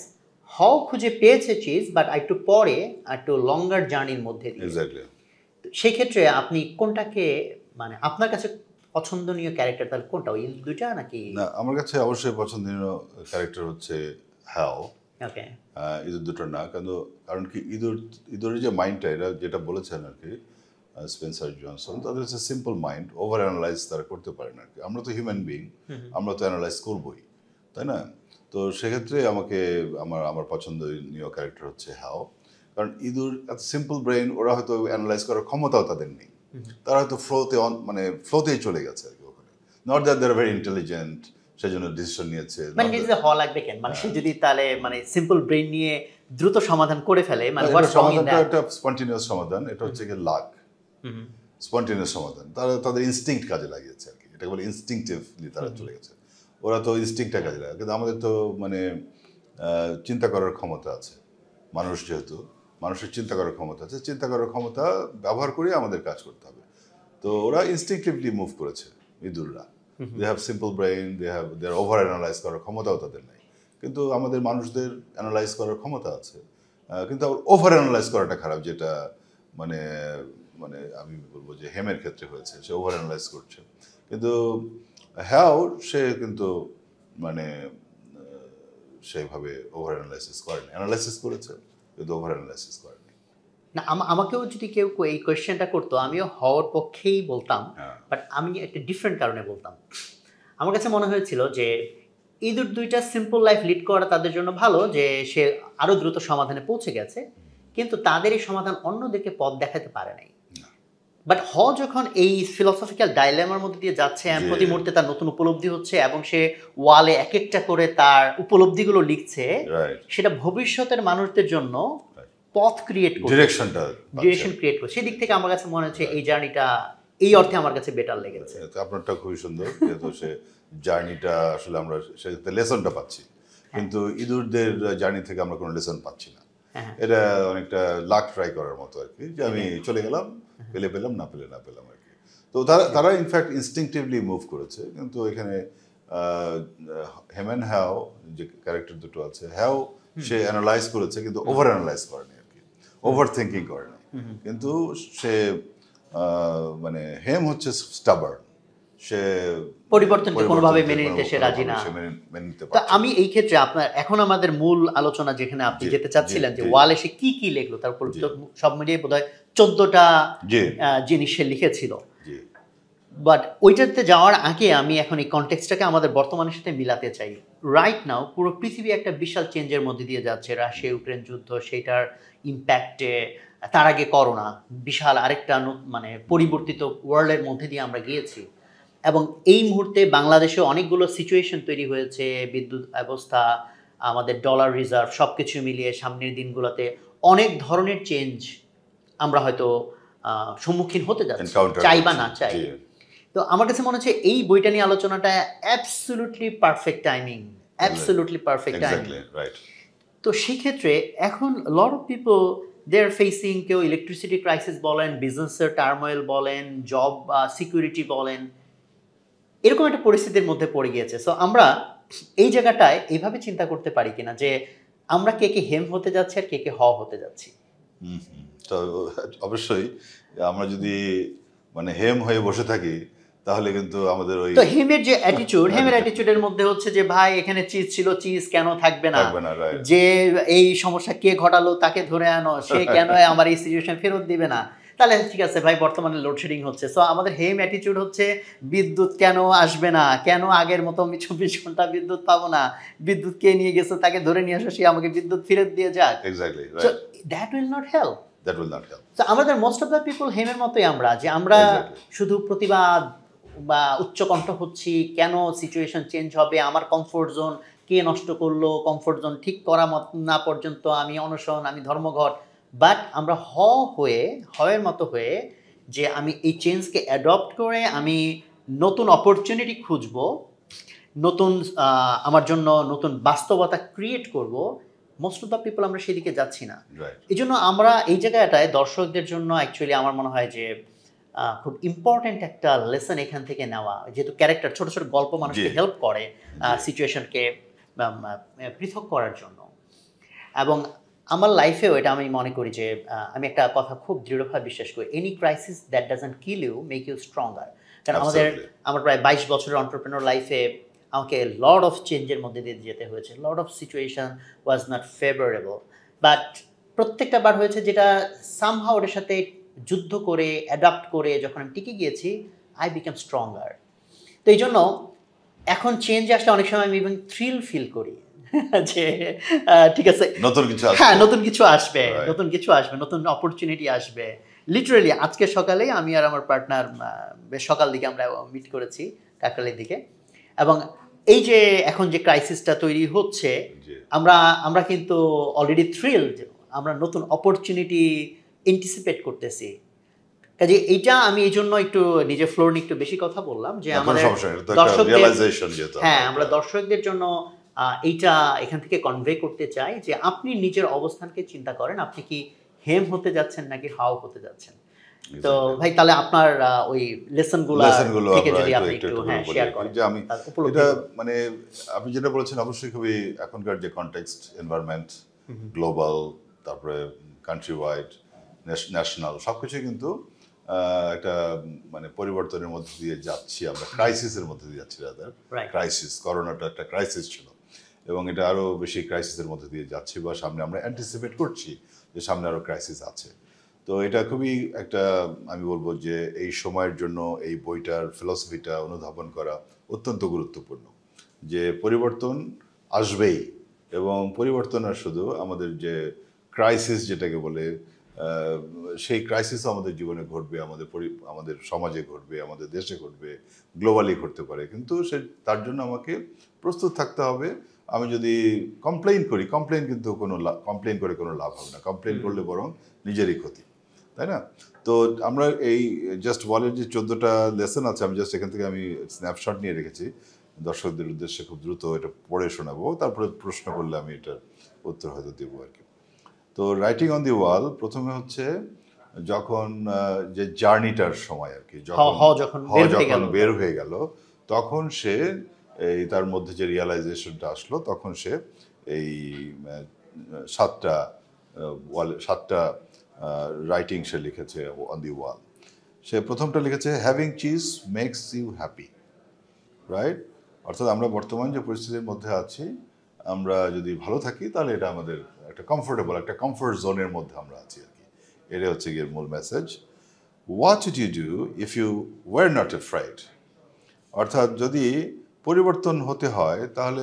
B: খুঁজে পেয়েছে চিজ বাট একটু পরে, একটু লঙ্গার জার্নির মধ্যে দিয়ে। সেই ক্ষেত্রে আপনি কোনটাকে মানে আপনার কাছে পছন্দনীয় ক্যারেক্টার তাহলে কোনটা, ওই দুইটা নাকি?
A: না, আমার কাছে অবশ্যই পছন্দনীয় ক্যারেক্টার হচ্ছে হ্যাও।
B: ওকে,
A: ইঁদুর দুটো না, কারণ কি ইঁদুরের যে মাইন্ডটা, এরা যেটা বলেছেন আর কি, স্পেন্সার জনসন, তাদের হচ্ছে সিম্পল মাইন্ড, ওভার অ্যানালাইজ তারা করতে পারে না আর কি। আমরা তো হিউম্যান বিইং, আমরা তো অ্যানালাইজ করবোই, তাই না? তো সেক্ষেত্রে আমাকে আমার পছন্দনীয় ক্যারেক্টার হচ্ছে হ্যাও, কারণ ইঁদুর এত সিম্পল ব্রেইন, ওরা হয়তো অ্যানালাইজ করার ক্ষমতাও তাদের নেই, তারা হয়তো মানে ফ্লোতেই চলে গেছে আর কি ওখানে। Not that they are very intelligent, সেজন্য ডিসিশন নিয়েছে।
B: মানে নিজে হওয়া লাগবে কেন, মানে সে যদি তাহলে মানে সিম্পল ব্রেন নিয়ে দ্রুত সমাধান করে ফেলে, মানে
A: সমাধানটা একটা স্পন্টেনিয়াস সমাধান, এটা হচ্ছে কি লাক, স্পন্টেনিয়াস সমাধান। তারা তাদের ইনস্টিংক্ট কাজে লাগিয়েছে আর কি, এটাকে বলে ইনস্টিংটিভলি তারা চলে গেছে। ওরা তো ইনস্টিংক্টটা কাজে লাগে, কিন্তু আমাদের তো মানে চিন্তা করার ক্ষমতা আছে, মানুষ যেহেতু, মানুষের চিন্তা করার ক্ষমতা আছে, চিন্তা করার ক্ষমতা ব্যবহার করে আমাদের কাজ করতে হবে। তো ওরা ইনস্টিংক্টিভলি মুভ করেছে ইঁদুররা, they have simple brain, they are over analyse করার ক্ষমতাও তাদের নেই, কিন্তু আমাদের মানুষদের অ্যানালাইজ করার ক্ষমতা আছে। কিন্তু ওভার অ্যানালাইজ করাটা খারাপ, যেটা মানে মানে আমি বলবো যে হেমের ক্ষেত্রে হয়েছে, সে ওভার অ্যানালাইজ করছে। কিন্তু হ্যাঁ, সে কিন্তু মানে সেইভাবে ওভার অ্যানালাইসিস করেনি, অ্যানালাইসিস করেছে কিন্তু ওভার অ্যানালাইসিস করেনি।
B: না, আমাকেও যদি কেউ এই কোয়েশ্চেনটা করতো, আমিও হওয়ার পক্ষেই বলতাম, বাট আমি একটা ডিফারেন্ট কারণে বলতাম। আমার কাছে মনে হয়েছিল যে ইঁদুর দুইটা সিম্পল লাইফ লিড করা তাদের জন্য ভালো, যে সে আরো দ্রুত সমাধানে পৌঁছে গেছে, কিন্তু তাদের এই সমাধান অন্যদেরকে পথ দেখাতে পারে নাই। বাট যখন এই ফিলোসফিক্যাল ডাইলেমার মধ্যে দিয়ে যাচ্ছে, প্রতি মুহূর্তে তার নতুন উপলব্ধি হচ্ছে এবং সে ওয়ালে এক একটা করে তার উপলব্ধিগুলো লিখছে, সেটা ভবিষ্যতের মানুষদের জন্য পথ ক্রিয়েট করছে, ডিরেকশন ক্রিয়েট করছে। সেদিক থেকে আমার কাছে মনে হচ্ছে এই জার্নিটা এই অর্থে আমার কাছে বেটার লেগেছে।
A: আপনারটা খুবই সুন্দর, যেহেতু সে জার্নিটা আসলে আমরা সেটাতে লেসনটা পাচ্ছি, কিন্তু ইঁদুরদের জার্নি থেকে আমরা কোনো লেসন পাচ্ছি না। এটা অনেকটা লাক ট্রাই করার মতো আর কি, যে আমি চলে গেলাম, পেলে পেলাম, না পেলে না পেলাম আর কি। তো তারা ইনফ্যাক্ট ইনস্টিংক্টিভলি মুভ করেছে, কিন্তু এখানে হেমেন হ্যাও যে ক্যারেক্টার দুটো আছে, হ্যাও সে অ্যানালাইজ করেছে কিন্তু ওভার অ্যানালাইজ করেনি আর কি, ওভার থিঙ্কিং করেনি। কিন্তু সে মানে হেম হচ্ছে স্টাবার্ন, সে
B: পরিবর্তনকে কোনোভাবে মেনে নিতে সে রাজি না। তো আমি এই ক্ষেত্রে আপনার এখন আমাদের মূল আলোচনা যেখানে আপনি যেতে চাচ্ছিলেন, যে ওয়ালে সে কি কি লিখলো, তার উপর সব মিলিয়ে বোধহয় 14টা জিনিস সে লিখেছিল। বাট ওইটাতে যাওয়ার আগে আমি এখন এই কনটেক্সটটাকে আমাদের বর্তমানের সাথে মিলাতে চাই। রাইট নাও পুরো পৃথিবী একটা বিশাল চেঞ্জের মধ্যে দিয়ে যাচ্ছে, রাশিয়া ইউক্রেন যুদ্ধ, সেইটার ইম্প্যাক্টে, তার আগে করোনা, বিশাল আরেকটা মানে পরিবর্তিত ওয়ার্ল্ডের মধ্যে দিয়ে আমরা গিয়েছি। এবং এই মুহূর্তে বাংলাদেশে অনেকগুলো সিচুয়েশন তৈরি হয়েছে, বিদ্যুৎ ব্যবস্থা, আমাদের ডলার রিজার্ভ, সব কিছু মিলিয়ে সামনের দিনগুলোতে অনেক ধরনের চেঞ্জ আমরা হয়তো সম্মুখীন হতে যাচ্ছি, চাই বা না চাই। তো আমার কাছে মনে হচ্ছে এই বইটা নিয়ে আলোচনাটা absolutely perfect timing, absolutely perfect timing. তো সেক্ষেত্রে এখন lot of people they are facing, কেউ ইলেকট্রিসিটি ক্রাইসিস বলেন, বিজনেসের টার্মোয়েল বলেন, জব সিকিউরিটি বলেন, এরকম একটা পরিস্থিতির মধ্যে পড়ে গিয়েছে। সো আমরা এই জায়গাটায় এইভাবে চিন্তা করতে পারি কিনা যে আমরা কে কে হেম হতে যাচ্ছি আর কে কে হ হতে যাচ্ছি।
A: তো অবশ্যই আমরা যদি মানে হেম হয়ে বসে থাকি, তাহলে কিন্তু আমাদের ওই
B: তো হেমের যে অ্যাটিটিউড, হেমের অ্যাটিটিউডের মধ্যে হচ্ছে যে ভাই এখানে চিজ ছিল, চিজ কেন থাকবে না, যে এই সমস্যা কে ঘটালো তাকে ধরে আনো, সে কেন আমার এই সিচুয়েশন ফেরত দিবে না, তাহলে ঠিক আছে ভাই বর্তমানে লোডশেডিং হচ্ছে। সো আমাদের হেম অ্যাটিটিউড হচ্ছে বিদ্যুৎ কেন আসবে না, কেন আগের মতো আমি 24 ঘন্টা বিদ্যুৎ পাবো না, বিদ্যুৎ কে নিয়ে গেছে তাকে ধরে নিয়ে আসো, সে আমাকে বিদ্যুৎ ফেরত দিয়ে যাক।
A: Exactly,
B: so that will not help,
A: that will not help.
B: So আমাদের মোস্ট অফ দ্য পিপল হেমের মতোই, আমরা যে আমরা শুধু প্রতিবাদ বা উচ্চকণ্ঠ হচ্ছি, কেন সিচুয়েশন চেঞ্জ হবে, আমার কমফোর্ট জোন কে নষ্ট করলো, কমফোর্ট জোন ঠিক করা না পর্যন্ত আমি অনশন, আমি ধর্মঘট। বাট আমরা হয়ের মতো হয়ে যে আমি এই চেঞ্জকে অ্যাডপ্ট করে আমি নতুন অপরচুনিটি খুঁজব, নতুন আমার জন্য নতুন বাস্তবতা ক্রিয়েট করব, মোস্ট অফ দ্য পিপল আমরা সেদিকে যাচ্ছি না। এই জন্য আমরা এই জায়গাটায় দর্শকদের জন্য অ্যাকচুয়ালি আমার মনে হয় যে খুব ইম্পর্ট্যান্ট একটা লেসন এখান থেকে নেওয়া, যেহেতু ক্যারেক্টার ছোট ছোট গল্প মানুষকে হেল্প করে সিচুয়েশনকে পৃথক করার জন্য। এবং আমার লাইফেও এটা আমি মনে করি যে আমি একটা কথা খুব দৃঢ়ভাবে বিশ্বাস করি, any crisis that doesn't kill you make you stronger. কারণ আমার প্রায় 22 বছরের এন্টারপ্রেনার লাইফে আমাকে লট অফ চেঞ্জের মধ্যে দিয়ে যেতে হয়েছে, lot of situation was not favourable, but প্রত্যেকটা বার হয়েছে যেটা সামহাও ওর সাথে যুদ্ধ করে অ্যাডাপ্ট করে যখন আমি টিকে গিয়েছি, আই বিকাম স্ট্রঙ্গার। তো এই জন্য এখন চেঞ্জ আসলে অনেক সময় আমি ইভেন থ্রিল ফিল করি যে ঠিক আছে,
A: নতুন কিছু আসবে।
B: হ্যাঁ নতুন কিছু আসবে,
A: Right.
B: নতুন কিছু আসবে, নতুন অপরচুনিটি আসবে। লিটারালি আজকে সকালে আমি আর আমার পার্টনার বেশ সকাল দিকে আমরা মিট করেছি কাকরালির দিকে, এবং এই যে এখন যে ক্রাইসিসটা তৈরি হচ্ছে,
A: জি।
B: আমরা কিন্তু অলরেডি থ্রিলড, আমরা নতুন অপরচুনিটি এন্টিসিপেট করতেছি। কাজে এইটা আমি এই জন্য একটু নিজের ফ্লোর নিয়ে একটু বেশি কথা বললাম যে
A: না, কোনো
B: আমাদের
A: সমস্যা নেই, এটা তো একটা
B: দর্শকদের,
A: realization যেহেতু
B: হ্যাঁ
A: আমরা
B: আমরা দর্শকদের জন্য এইটা এখান থেকে কনভে করতে চাই যে আপনি নিজের অবস্থানকে চিন্তা করেন, আপনি কি হেম হতে যাচ্ছেন নাকি হাও হতে যাচ্ছেন। তো
A: Exactly.
B: ভাই তাহলে আপনার ওই লেসনগুলো
A: লেসনগুলো
B: থেকে
A: আমরা
B: যদি
A: একটু
B: আপনি
A: একটু
B: একটু
A: একটু
B: হ্যাঁ
A: করে বলি
B: শেয়ার
A: আর কি।
B: করেন
A: যে আমি
B: তার উপলব্ধি
A: এটা
B: করুন।
A: মানে আপনি যেটা বলেছেন অবশ্যই খুবই এখনকার যে কনটেক্সট, এনভায়রনমেন্ট, গ্লোবাল, তারপরে কান্ট্রি ওয়াইড, ন্যাশনাল, সবকিছুই কিন্তু একটা মানে পরিবর্তনের মধ্যে দিয়ে যাচ্ছি আমরা, ক্রাইসিসের মধ্যে দিয়ে যাচ্ছি রাদার।
B: Right.
A: ক্রাইসিস, করোনাটা একটা ক্রাইসিস ছিল এবং এটা আরো বেশি ক্রাইসিসের মধ্যে দিয়ে যাচ্ছি, বা সামনে আমরা অ্যান্টিসিপেট করছি যে সামনে আরো ক্রাইসিস আছে। তো এটা খুবই একটা, আমি বলবো যে এই সময়ের জন্য এই বইটার ফিলসফিটা অনুধাবন করা অত্যন্ত গুরুত্বপূর্ণ, যে পরিবর্তন আসবেই, এবং পরিবর্তন আর শুধু আমাদের যে ক্রাইসিস যেটাকে বলে সেই ক্রাইসিসও আমাদের জীবনে ঘটবে, আমাদের সমাজে ঘটবে, আমাদের দেশে ঘটবে, গ্লোবালি ঘটতে পারে, কিন্তু তার জন্য আমাকে প্রস্তুত থাকতে হবে। আমি যদি কমপ্লেন কিন্তু কমপ্লেন করে কোনো লাভ হবে না, কমপ্লেন করলে বরং নিজেরই ক্ষতি, তাই না? তো আমরা এই জাস্ট ওয়ালের যে 14টা লেসন আছে, আমি জাস্ট এখান থেকে আমি স্ন্যাপশট নিয়ে রেখেছি দর্শকদের উদ্দেশ্যে, খুব দ্রুত এটা পড়ে শোনাবো, তারপরে প্রশ্ন করলে আমি এটার উত্তর হয়তো দেবো আর কি। তো রাইটিং অন দি ওয়াল প্রথমে হচ্ছে যখন যে জার্নিটার সময় আর কি,
B: যখন
A: বের হয়ে গেল, তখন সে এই তার মধ্যে যে রিয়ালাইজেশনটা আসলো, তখন সে এই সাতটা রাইটিং সে লিখেছে অন দি ওয়াল। সে প্রথমটা লিখেছে, having cheese makes you happy, right? অর্থাৎ আমরা বর্তমান যে পরিস্থিতির মধ্যে আছি, আমরা যদি ভালো থাকি তাহলে এটা আমাদের একটা একটা কমফোর্ট জোনের মধ্যে আমরা আছি আর কি। এটা হচ্ছে গিয়ে মূল message. What would you do if you were not afraid? অর্থাৎ যদি পরিবর্তন হতে হয়, তাহলে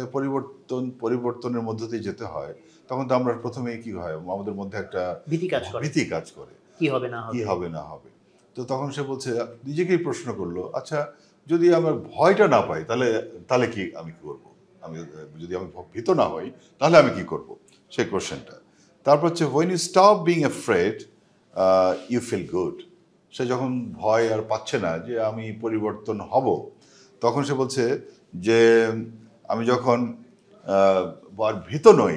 A: পরিবর্তনের মধ্য দিয়ে যেতে হয়, তখন তো আমরা প্রথমেই কি হয়, আমাদের মধ্যে একটা ভীতি কাজ করে,
B: কি হবে না
A: হবে। তো তখন সে বলছে, নিজেকেই প্রশ্ন করলো, আচ্ছা যদি আমার ভয়টা না পাই, তাহলে কি আমি কি করবো? যদি আমি ভীত না হই, তাহলে আমি কি করব, সেই কোশ্চেনটা। তারপর হচ্ছে, when you stop being afraid you feel good। সে যখন ভয় আর পাচ্ছে না যে আমি পরিবর্তন হব, তখন সে বলছে যে আমি যখন আর ভীত নই,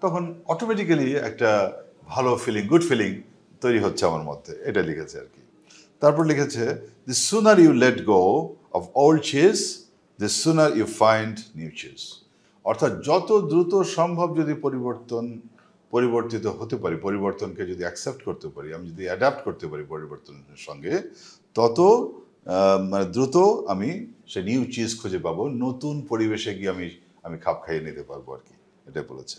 A: তখন অটোমেটিক্যালি একটা ভালো ফিলিং, গুড ফিলিং তৈরি হচ্ছে আমার মধ্যে, এটা লিখেছে আর কি। তারপর লিখেছে, the sooner you let go of old cheese, the sooner you find new cheese। অর্থাৎ যত দ্রুত সম্ভব যদি পরিবর্তিত হতে পারি, পরিবর্তনকে যদি অ্যাকসেপ্ট করতে পারি, আমি যদি অ্যাডাপ্ট করতে পারি পরিবর্তনের সঙ্গে, তত মানে দ্রুত আমি সে নিউ চিজ খুঁজে পাবো, নতুন পরিবেশে গিয়ে আমি খাপ খাইয়ে নিতে পারবো আর কি, এটাই বলেছে।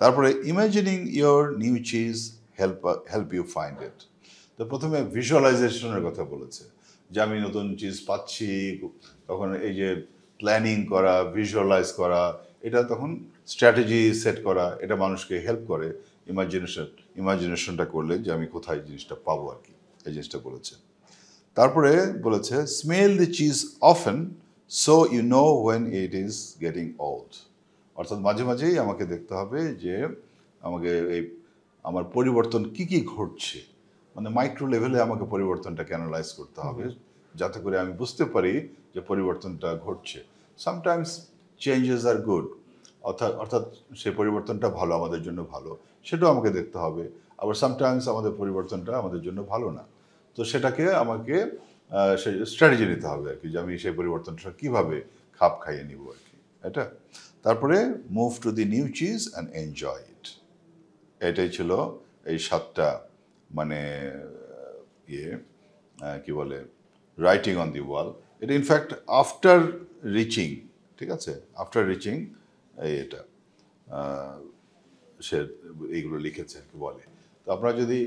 A: তারপরে, imagining your new cheese help you find it. তো প্রথমে ভিজুয়ালাইজেশনের কথা বলেছে, যে আমি নতুন চিজ পাচ্ছি, তখন এই যে প্ল্যানিং করা, ভিজুয়ালাইজ করা, এটা তখন স্ট্র্যাটেজি সেট করা, এটা মানুষকে হেল্প করে ইমাজিনেশনটা করলে, যে আমি কোথায় জিনিসটা পাবো আর কি, এই জিনিসটা বলেছে। তারপরে বলেছে, smell the cheese often so you know when it is getting old. অর্থাৎ মাঝে মাঝেই আমাকে দেখতে হবে যে আমাকে আমার পরিবর্তন কি ঘটছে, মানে মাইক্রো লেভেলে আমাকে পরিবর্তনটাকে অ্যানালাইজ করতে হবে, যাতে করে আমি বুঝতে পারি যে পরিবর্তনটা ঘটছে। সামটাইমস চেঞ্জেস আর গুড, অর্থাৎ সেই পরিবর্তনটা ভালো, আমাদের জন্য ভালো, সেটাও আমাকে দেখতে হবে। আবার সামটাইমস আমাদের পরিবর্তনটা আমাদের জন্য ভালো না, তো সেটাকে আমাকে সেই স্ট্র্যাটেজি নিতে হবে আর কি, যে আমি সেই পরিবর্তনটা কীভাবে খাপ খাইয়ে নিব আর কি, এটা। তারপরে, move to the new cheese and enjoy it. এটাই ছিল এই 7টা মানে কি বলে, রাইটিং অন দি ওয়াল। এটা ইনফ্যাক্ট আফটার রিচিং, ঠিক আছে, আফটার রিচিং এটা সে এইগুলো লিখেছে আর কি বলে। তো আপনারা যদি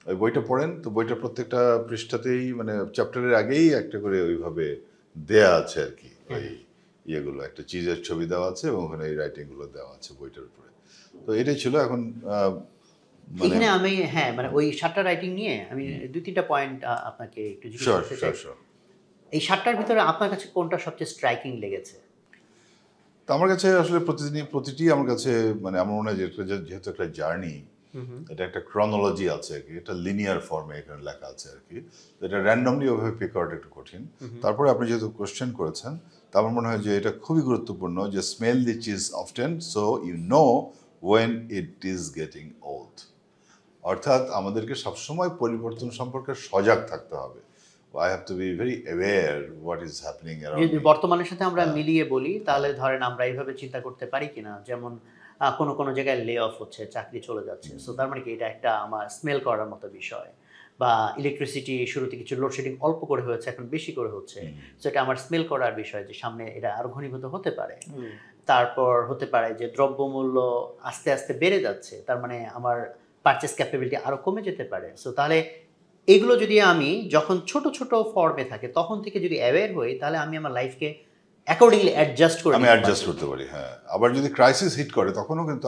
A: ওই বইটা পড়েন, তো বইটা প্রত্যেকটা পৃষ্ঠাতেই মানে চ্যাপ্টারের আগেই একটা করে ওইভাবে দেয়া আছে আর কি, ওই ইয়েগুলো একটা চিজের ছবি দেওয়া আছে এবং ওখানে এই রাইটিংগুলো দেওয়া আছে বইটার উপরে। তো এটাই ছিল। এখন মানে
B: এখানে আমি মানে ওই 7টা রাইটিং নিয়ে আমি 2-3টা পয়েন্ট আপনাকে একটু জিজ্ঞেস
A: শিওর
B: করতে
A: শিওর
B: চাই।
A: শিওর।
B: এই 7টার ভিতরে আপনার কাছে কোনটা সবচেয়ে স্ট্রাইকিং লেগেছে?
A: তো আমার কাছে আসলে প্রতিটি আমার কাছে মানে আমার মনে হয় যে যেহেতু একটা জার্নি, এটা একটা ক্রনোলজি আছে আর কি, এটা লিনিয়ার ফর্মে এখানে লেখা আছে আর কি, তো এটা র্যান্ডমলি ওভাবে পিক করাটা একটু কঠিন। তারপরে আপনি যেহেতু কোশ্চেন করেছেন, তা আমার মনে হয় যে এটা খুবই গুরুত্বপূর্ণ যে smell the cheese often so you know when it is getting old. অর্থাৎ আমাদেরকে সবসময় পরিবর্তন সম্পর্কে সজাগ থাকতে হবে। I have to be very aware what is happening around
B: যদি
A: মি।
B: বর্তমানের সাথে আমরা মিলিয়ে বলি তাহলে ধরেন আমরা এইভাবে চিন্তা করতে পারি কিনা, যেমন কোনো কোনো জায়গায় লে অফ হচ্ছে, চাকরি চলে যাচ্ছে, সো তার মানে কি এটা একটা আমার স্মেল করার মতো বিষয়। বা ইলেকট্রিসিটি শুরুতে কিছু লোডশেডিং অল্প করে হয়েছে, এখন বেশি করে হচ্ছে, সো এটা আমার স্মেল করার বিষয় যে সামনে এটা আরো ঘনীভূত হতে পারে। তারপর হতে পারে যে দ্রব্যমূল্য আস্তে আস্তে বেড়ে যাচ্ছে, তার মানে আমার পারচেস ক্যাপাবিলিটি আরো কমে যেতে পারে। সো তাহলে এগুলো যদি আমি যখন ছোট ছোট ফর্মে থাকে তখন থেকে যদি অ্যাওয়্যার হই, তাহলে আমি আমার লাইফকে অ্যাকর্ডিংলি অ্যাডজাস্ট করে
A: আমি
B: নিতে
A: অ্যাডজাস্ট
B: পারবো।
A: করতে পারি, হ্যাঁ। আবার যদি ক্রাইসিস হিট করে তখনও কিন্তু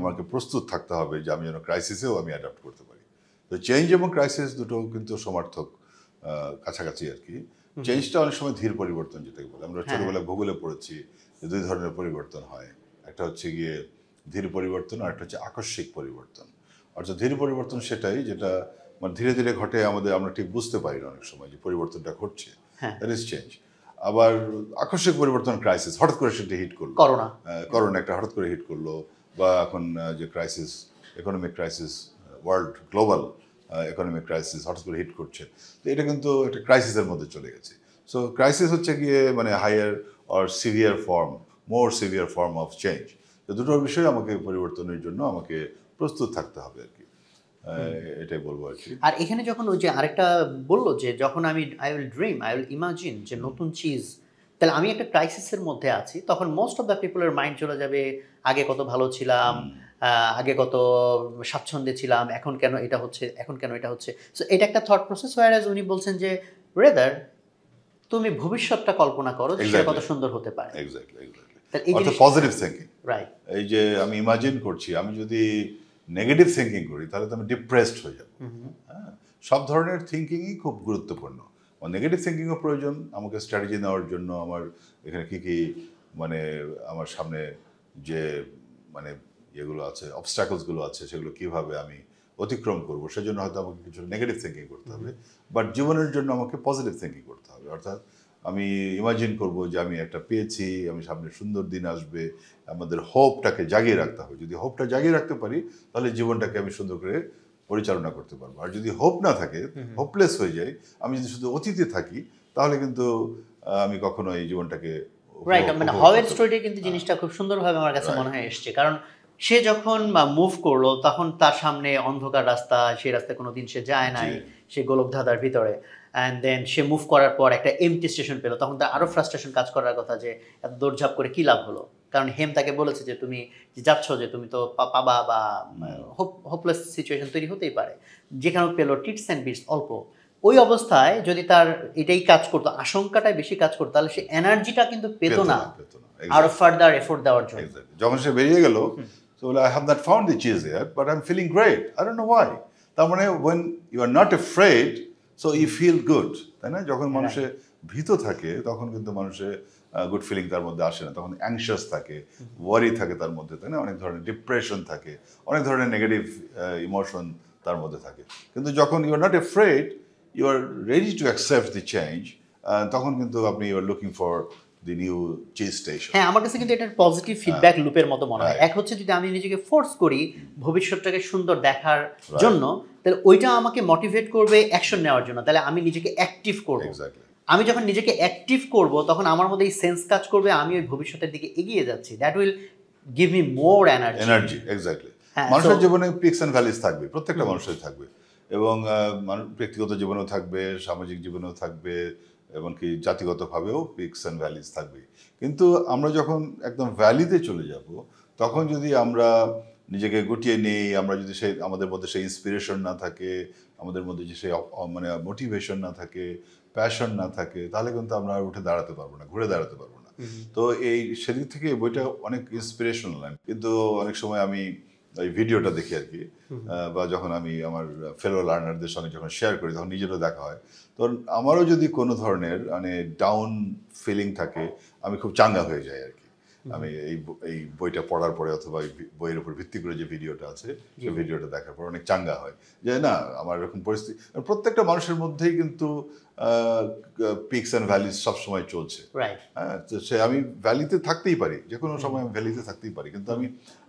A: আমাকে প্রস্তুত থাকতে হবে যে আমি যেন ক্রাইসিসেও আমি অ্যাডাপ্ট করতে পারি। তো চেঞ্জ এবং ক্রাইসিস দুটো কিন্তু সমার্থক, কাছাকাছি আর কি। চেঞ্জটা অনেক সময় ধীর পরিবর্তন, যেটাকে বলে আমরা ছোটবেলায় ভূগোলে পড়েছি যে দুই ধরনের পরিবর্তন হয়, একটা হচ্ছে গিয়ে ধীর পরিবর্তন আর একটা হচ্ছে আকস্মিক পরিবর্তন। অর্থাৎ ধীর পরিবর্তন সেটাই যেটা মানে ধীরে ধীরে ঘটে, আমরা ঠিক বুঝতে পারি না অনেক সময় যে পরিবর্তনটা ঘটছে, দ্যাট ইজ চেঞ্জ। আবার আকস্মিক পরিবর্তন ক্রাইসিস, হঠাৎ করে সেটা হিট করলো,
B: করোনা।
A: করোনা একটা হঠাৎ করে হিট করলো, বা এখন যে crisis, economic crisis, world global economic crisis হঠাৎ করে হিট করছে, তো এটা কিন্তু একটা ক্রাইসিসের মধ্যে চলে গেছে। সো ক্রাইসিস হচ্ছে গিয়ে মানে higher or severe form, more severe form of change. তো দুটোর বিষয়ে আমাকে পরিবর্তনের জন্য আমাকে প্রস্তুত থাকতে হবে আর কি, এটাই বলবো আর কি।
B: আর এখানে যখন ওই যে আরেকটা বললো যে যখন আমি I will dream, I will imagine যে নতুন চিজ, তাহলে আমি একটা ক্রাইসিসের মধ্যে আছি, তখন মোস্ট অফ দ্য পিপলের মাইন্ড চলে যাবে আগে কত ভালো ছিলাম, আগে কত স্বাচ্ছন্দ্যে ছিলাম, এখন কেন এটা হচ্ছে, এখন কেন এটা হচ্ছে। সো এটা একটা থট প্রসেস, ওয়ারাজ উনি বলছেন যে রেদার তুমি ভবিষ্যৎটা কল্পনা করো যে সেটা কত
A: Exactly.
B: সুন্দর হতে পারে।
A: Exactly exactly.
B: তাহলে এই
A: অর্থাৎ
B: জিনিস
A: পজিটিভ থিঙ্কিং।
B: রাইট।
A: এই যে আমি ইমাজিন করছি, আমি যদি নেগেটিভ থিঙ্কিং করি তাহলে তো আমি ডিপ্রেসড হয়ে যাব। হ্যাঁ, সব ধরনের থিঙ্কিংই খুব গুরুত্বপূর্ণ। নেগেটিভ থিঙ্কিংও প্রয়োজন আমাকে স্ট্র্যাটেজি নেওয়ার জন্য, আমার এখানে কি কি মানে আমার সামনে যে মানে ইয়েগুলো আছে, অবস্ট্যাকলসগুলো আছে, সেগুলো কিভাবে আমি অতিক্রম করবো, সেজন্য হয়তো আমাকে কিছু নেগেটিভ থিঙ্কিং করতে হবে। বাট জীবনের জন্য আমাকে পজিটিভ থিঙ্কিং করতে হবে। অর্থাৎ আমি ইমাজিন করব যে আমি একটা পেয়েছি, আমি সামনে সুন্দর দিন আসবে, আমাদের হোপটাকে জাগিয়ে রাখতে হবে। যদি হোপটা জাগিয়ে রাখতে পারি তাহলে জীবনটাকে আমি সুন্দর করে পরিচালনা করতে পারবো। আর যদি হোপ না থাকে, হোপলেস হয়ে যায়, আমি যদি শুধু অতীতে থাকি, তাহলে কিন্তু আমি কখনো এই জীবনটাকে
B: রাইট, মানে হাওয়ের স্টোরিটা কিন্তু জিনিসটা খুব সুন্দরভাবে আমার কাছে মনে হয় এসছে। কারণ সে যখন মুভ করলো তখন তার সামনে অন্ধকার রাস্তা, সেই রাস্তায় কোনোদিন সে যায় নাই, সে গোলকধাঁধার ভিতরে। অ্যান্ড দেন সে মুভ করার পর একটা এমটি স্টেশন পেলো, তখন তার আরও ফ্রাস্ট্রেশন কাজ করার কথা যে এত দৌড়ঝাঁপ করে কী লাভ হলো। কারণ হেম তাকে বলেছে যে তুমি যে যাচ্ছ, যে তুমি তো পাবা, বা হোপলেস সিচুয়েশন তৈরি হতেই পারে। যেখানে পেলো টিটস অ্যান্ড বিটস অল্প, ওই অবস্থায় যদি তার এটাই কাজ করতো, আশঙ্কাটাই বেশি কাজ করতো, তাহলে সে এনার্জিটা কিন্তু পেত না আরো ফার্দার এফোর্ট দেওয়ার জন্য।
A: যখন সে বেরিয়ে গেল, so I have not found the cheese yet, but I'm feeling great. I don't know why. তার মানে when you are not afraid, so you feel good, তাই না? যখন মানুষে ভীত থাকে তখন কিন্তু মানুষের গুড ফিলিং তার মধ্যে আসে না, তখন অ্যাংশাস থাকে, ওয়ারি থাকে তার মধ্যে, তাই না? অনেক ধরনের ডিপ্রেশন থাকে, অনেক ধরনের নেগেটিভ ইমোশন তার মধ্যে থাকে। কিন্তু যখন you are not afraid, you are ready to accept the change, তখন কিন্তু আপনি you are looking for the new cheese station.
B: হ্যাঁ, আমার কাছে কিন্তু এটা পজিটিভ ফিডব্যাক লুপের মতো মনে হয়। এক হচ্ছে যদি আমি নিজেকে ফোর্স করি ভবিষ্যৎটাকে সুন্দর দেখার জন্য, তাহলে ওইটা আমাকে মোটিভেট করবে অ্যাকশন নেওয়ার জন্য, তাহলে আমি নিজেকে অ্যাক্টিভ করব। আমি যখন নিজেকে অ্যাক্টিভ করব তখন আমার মধ্যে এই সেন্স কাজ করবে আমি ওই ভবিষ্যতের দিকে এগিয়ে যাচ্ছি, that will give me more energy.
A: Exactly. মানুষের জীবনে পিকস অ্যান্ড ভ্যালিজ থাকবে, প্রত্যেকটা মানুষের থাকবে, এবং ব্যক্তিগত জীবনেও থাকবে, সামাজিক জীবনেও থাকবে, এমনকি জাতিগতভাবেও পিকস অ্যান্ড ভ্যালিজ থাকবে। কিন্তু আমরা যখন একদম ভ্যালিতে চলে যাব, তখন যদি আমরা নিজেকে গুটিয়ে নেই, আমরা যদি সেই আমাদের মধ্যে সেই ইন্সপিরেশন না থাকে, আমাদের মধ্যে যে সেই মানে মোটিভেশন না থাকে, প্যাশন না থাকে, তাহলে কিন্তু আমরা আর উঠে দাঁড়াতে পারবো না, ঘুরে দাঁড়াতে পারবো না। তো এই সেদিক থেকে এই বইটা অনেক ইন্সপিরেশনাল, কিন্তু অনেক সময় আমি এই ভিডিওটা দেখি আর কি, বা যখন আমি আমার ফেলো লার্নারদের সঙ্গে যখন শেয়ার করি তখন নিজেরও দেখা হয়। তো আমারও যদি কোনো ধরনের মানে ডাউন ফিলিং থাকে, আমি খুব চাঙ্গা হয়ে যাই আর কি। আমি এই বইটা পড়ার পরে অথবা এই বইয়ের উপর ভিত্তি করে যে ভিডিওটা আছে সেই ভিডিওটা দেখার পর অনেক চাঙ্গা হয় যে না, আমার এরকম পরিস্থিতি, প্রত্যেকটা মানুষের মধ্যেই কিন্তু পিকস অ্যান্ড ভ্যালিজ সবসময় চলছে। হ্যাঁ, তো সে আমি ভ্যালিতে থাকতেই পারি, যে কোনো সময় আমি ভ্যালিতে থাকতেই পারি, কিন্তু আমি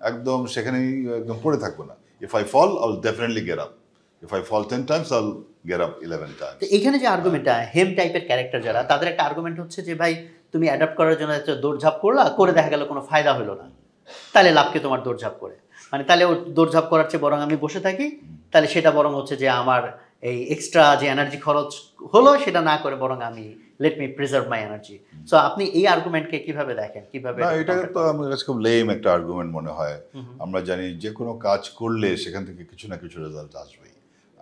A: একদম সেখানেই একদম পড়ে থাকবো না। If I fall I will definitely get up, if I fall 10 times I will get up 11 times.
B: এখানে যে আর্গুমেন্টটা হেম টাইপের ক্যারেক্টার যারা, তাদের একটা আর্গুমেন্ট হচ্ছে যে ভাই তুমি অ্যাডাপ্ট করার জন্য একটা দৌড়ঝাঁপ করলা, করে দেখা গেল কোনো ফায়দা হলো না, তাহলে লাভকে তোমার দৌড়ঝাঁপ করে, মানে তাহলে ও দৌড়ঝাঁপ করার চেয়ে বরং আমি বসে থাকি, তাহলে সেটা বরং হচ্ছে যে আমার এই এক্সট্রা যে এনার্জি খরচ হলো সেটা না করে বরং আমি let me preserve my energy. So আপনি এই আর্গুমেন্টকে কিভাবে দেখেন, কিভাবে?
A: না, এটা তো আমার কাছে খুব লেম একটা আর্গুমেন্ট মনে হয়। আমরা জানি যে কোনো কাজ করলে সেখান থেকে কিছু না কিছু রেজাল্ট আসবেই।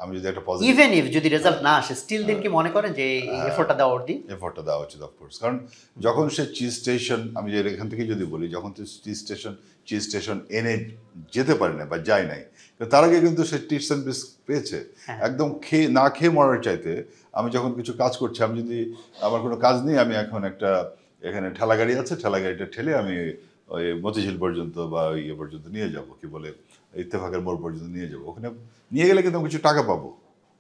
A: আমি যদি একটা পজিটিভ,
B: ইভেন ইফ যদি রেজাল্ট না আসে, স্টিল দিন কি মনে করেন যে এফোর্টটা দেওয়া উচিত?
A: এফোর্টটা দেওয়া উচিত অফকোর্স। কারণ যখন সে চিজ স্টেশন, আমি যে এখান থেকে যদি বলি, যখন চিজ স্টেশন এনে যেতে পারে না বা যায় নাই, তার আগে কিন্তু সে টিপস অ্যান্ড ট্রিক্স পেয়েছে। একদম না খেয়ে মরার চাইতে আমি যখন কিছু কাজ করছি, আমি যদি আমার কোনো কাজ নেই, আমি এখন একটা এখানে ঠেলা গাড়ি আছে, ঠেলা গাড়িটা ঠেলে আমি ওই মতিঝিল পর্যন্ত বা ইয়ে পর্যন্ত নিয়ে যাব, কি বলে ইত্তেফাকের মোড় পর্যন্ত নিয়ে যাবো, ওখানে নিয়ে গেলে কিন্তু আমি কিছু টাকা পাবো,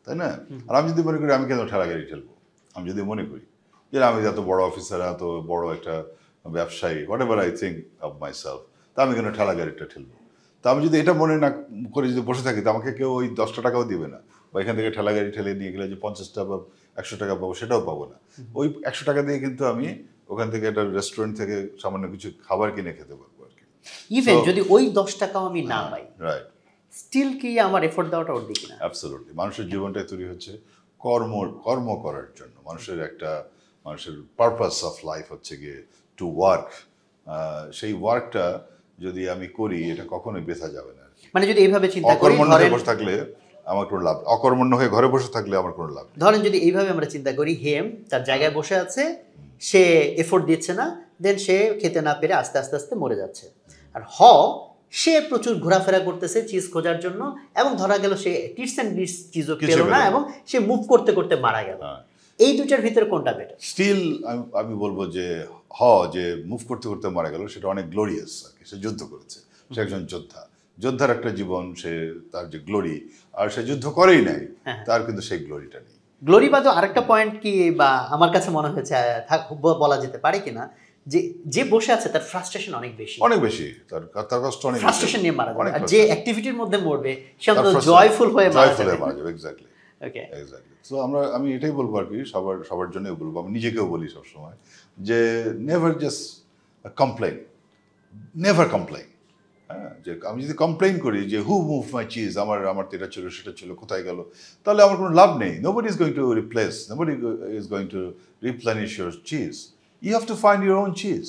A: তাই না? আর আমি যদি মনে করি আমি কেন ঠেলা গাড়ি ঠেলবো, আমি যদি মনে করি যে আমি এত বড় অফিসার, এত বড় একটা ব্যবসায়ী, what ever I think of my self, তা আমি কেন ঠেলা গাড়িটা ঠেলবো? তা আমি যদি এটা মনে না করে যদি বসে থাকি, তো আমাকে কেউ ওই 10টা টাকাও দিবে না, বা এখান থেকে ঠেলা গাড়ি ঠেলে নিয়ে গেলে যে 50টা বা 100 টাকা পাবো সেটাও পাবো না। ওই 100 টাকা দিয়ে কিন্তু আমি ওখান থেকে একটা রেস্টুরেন্ট থেকে সামান্য কিছু খাবার কিনে খেতে পারবো আর কি।
B: ইভেন যদি ওই 10 টাকাও আমি না পাই,
A: রাইট,
B: স্টিল কি আমার এফোর্ট দেওয়াটা ওর দিকে না?
A: অ্যাবসলিউটলি। মানুষের জীবনটাই তৈরি হচ্ছে কর্ম করার জন্য। মানুষের পারপাস অফ লাইফ হচ্ছে গিয়ে টু ওয়ার্ক। সেই ওয়ার্কটা যদি আমি করি, এটা কখনোই বেথা যাবে না।
B: মানে যদি এইভাবে চিন্তা করি,
A: অকর্মণ্য হয়ে বসে থাকলে আমার কোনো লাভ, অকর্মণ্য হয়ে ঘরে বসে থাকলে আমার কোনো লাভ নেই।
B: ধরেন যদি এইভাবে আমরা চিন্তা করি, হেম তার জায়গায় বসে আছে, সে এফোর্ট দিচ্ছে না, দেন সে খেতে না পেরে আস্তে আস্তে আস্তে মরে যাচ্ছে। আর সে প্রচুর ঘোরাফেরা করতেছে চিজ খোঁজার জন্য, এবং ধরা গেল সে টিটস অ্যান্ড ডিটস চিজও পেল না, এবং সে মুভ করতে করতে মারা গেল। এই দুটার ভিতরে কোনটা বেটার?
A: স্টিল আমি বলবো যে যে মুভ করতে করতে মারা গেল, সেটা অনেক গ্লোরিয়াস আর কি। সে যুদ্ধ করেছে, সে একজন যোদ্ধার একটা জীবন, সে তার যে গ্লোরি, আর সে যুদ্ধ করেই নাই, তার কিন্তু সেই গ্লোরিটা নেই।
B: গ্লোরি বাদে আরেকটা পয়েন্ট কি, বা আমার কাছে মনে হয়েছে বলা যেতে পারে কিনা, যে বসে আছে তার ফ্রাস্ট্রেশন অনেক বেশি,
A: তার কষ্ট অনেক,
B: ফ্রাস্ট্রেশন নিয়ে মারা যাবে। আর যে অ্যাক্টিভিটির মধ্যে মরবে সে অন্তত জয়ফুল হয়ে মারা যাবে।
A: এক্স্যাক্টলি। সো আমি এটাই বলবো আর কি, সবার জন্যই বলবো, আমি নিজেকেও বলি সবসময়, যে never just complain, never complain. হ্যাঁ, যে আমি যদি কমপ্লেন করি যে হু মুভ মাই চিজ, আমার তো এটা ছিল সেটা ছিল, কোথায় গেল, তাহলে আমার কোনো লাভ নেই। Nobody is going to replace, nobody is going to replenish your cheese. You have to find your own cheese.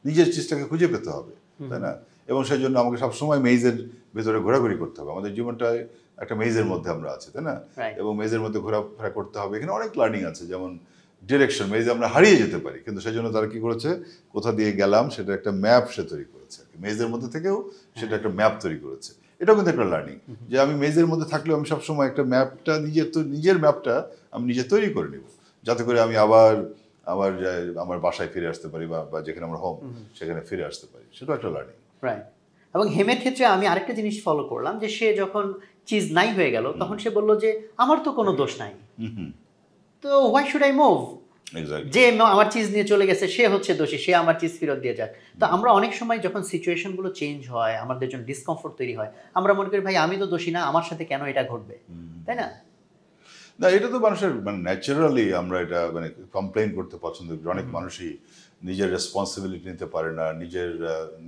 A: নিজের চিজটাকে খুঁজে পেতে হবে, তাই না? এবং সেই জন্য আমাকে সবসময় মেইজের ভেতরে ঘোরাঘুরি করতে হবে। আমাদের জীবনটায় একটা মেইজের মধ্যে আমরা আছি, তাই না? এবং মেইজের মধ্যে ঘোরাফেরা করতে হবে। এখানে অনেক লার্নিং আছে, যেমন ডিরেকশন। মেইজে আমরা হারিয়ে যেতে পারি, কিন্তু সেই জন্য তারা কি করেছে, কোথা দিয়ে গেলাম সেটা একটা ম্যাপ সে তৈরি করেছে। মেইজের মধ্যে থেকেও সেটা একটা ম্যাপ তৈরি করেছে। এটাও কিন্তু একটা লার্নিং, যে আমি মেইজের মধ্যে থাকলেও আমি সবসময় একটা ম্যাপটা নিজের ম্যাপটা আমি নিজে তৈরি করে নেব, যাতে করে আমি আবার আমার বাসায় ফিরে আসতে পারি, বা যেখানে আমার হোম সেখানে ফিরে আসতে পারি। সেটাও একটা লার্নিং।
B: রাইট। এবং হেমের ক্ষেত্রে আমি আরেকটা জিনিস ফলো করলাম, যে সে যখন চিজ নাই হয়ে গেল, তখন সে বলল যে আমার তো কোনো দোষ নাই, তো হোয়াই শুড আই মুভ? যে আমার চিজ নিয়ে চলে গেছে সে হচ্ছে দোষী, সে আমার চিজ ফেরত দিয়ে যাক। তো আমরা অনেক সময় যখন সিচুয়েশনগুলো চেঞ্জ হয়, আমাদের জন্য ডিসকমফোর্ট তৈরি হয়, আমরা মনে করি ভাই আমি তো দোষী না, আমার সাথে কেন এটা ঘটবে, তাই না?
A: না, এটা তো মানুষের ন্যাচারালি আমরা এটা কমপ্লেন করতে পছন্দ করি। অনেক মানুষই নিজের রেসপন্সিবিলিটি নিতে পারে না,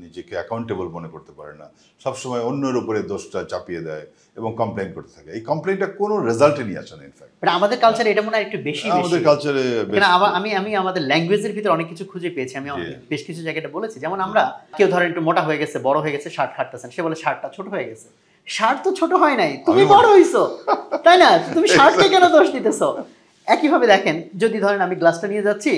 A: নিজেকে অ্যাকাউন্টেবল মনে করতে পারে না, সবসময় অন্যের উপরে দোষটা চাপিয়ে দেয় এবং কমপ্লেন করতে থাকে। এই কমপ্লেনটা কোনো রেজাল্টে নিয়ে আসে না। ইনফ্যাক্ট
B: আমাদের কালচারে এটা মনে হয় একটু বেশি
A: আমাদের কালচারে
B: আমি আমাদের ল্যাঙ্গুয়েজের ভিতরে অনেক কিছু খুঁজে পেয়েছি। আমি বেশ কিছু জায়গাটা বলেছি, যেমন আমরা কেউ ধরেন একটু মোটা হয়ে গেছে, বড় হয়ে গেছে, শার্ট খাটতেছেন, সে বলে শার্টটা ছোট হয়ে গেছে। শার্ট তো ছোট হয় নাই, তুমি বড় হইছো, তাই না? তুমি শার্টকে কেন দোষ দিতেছো? একইভাবে দেখেন, যদি ধরেন আমি গ্লাসটা নিয়ে যাচ্ছি,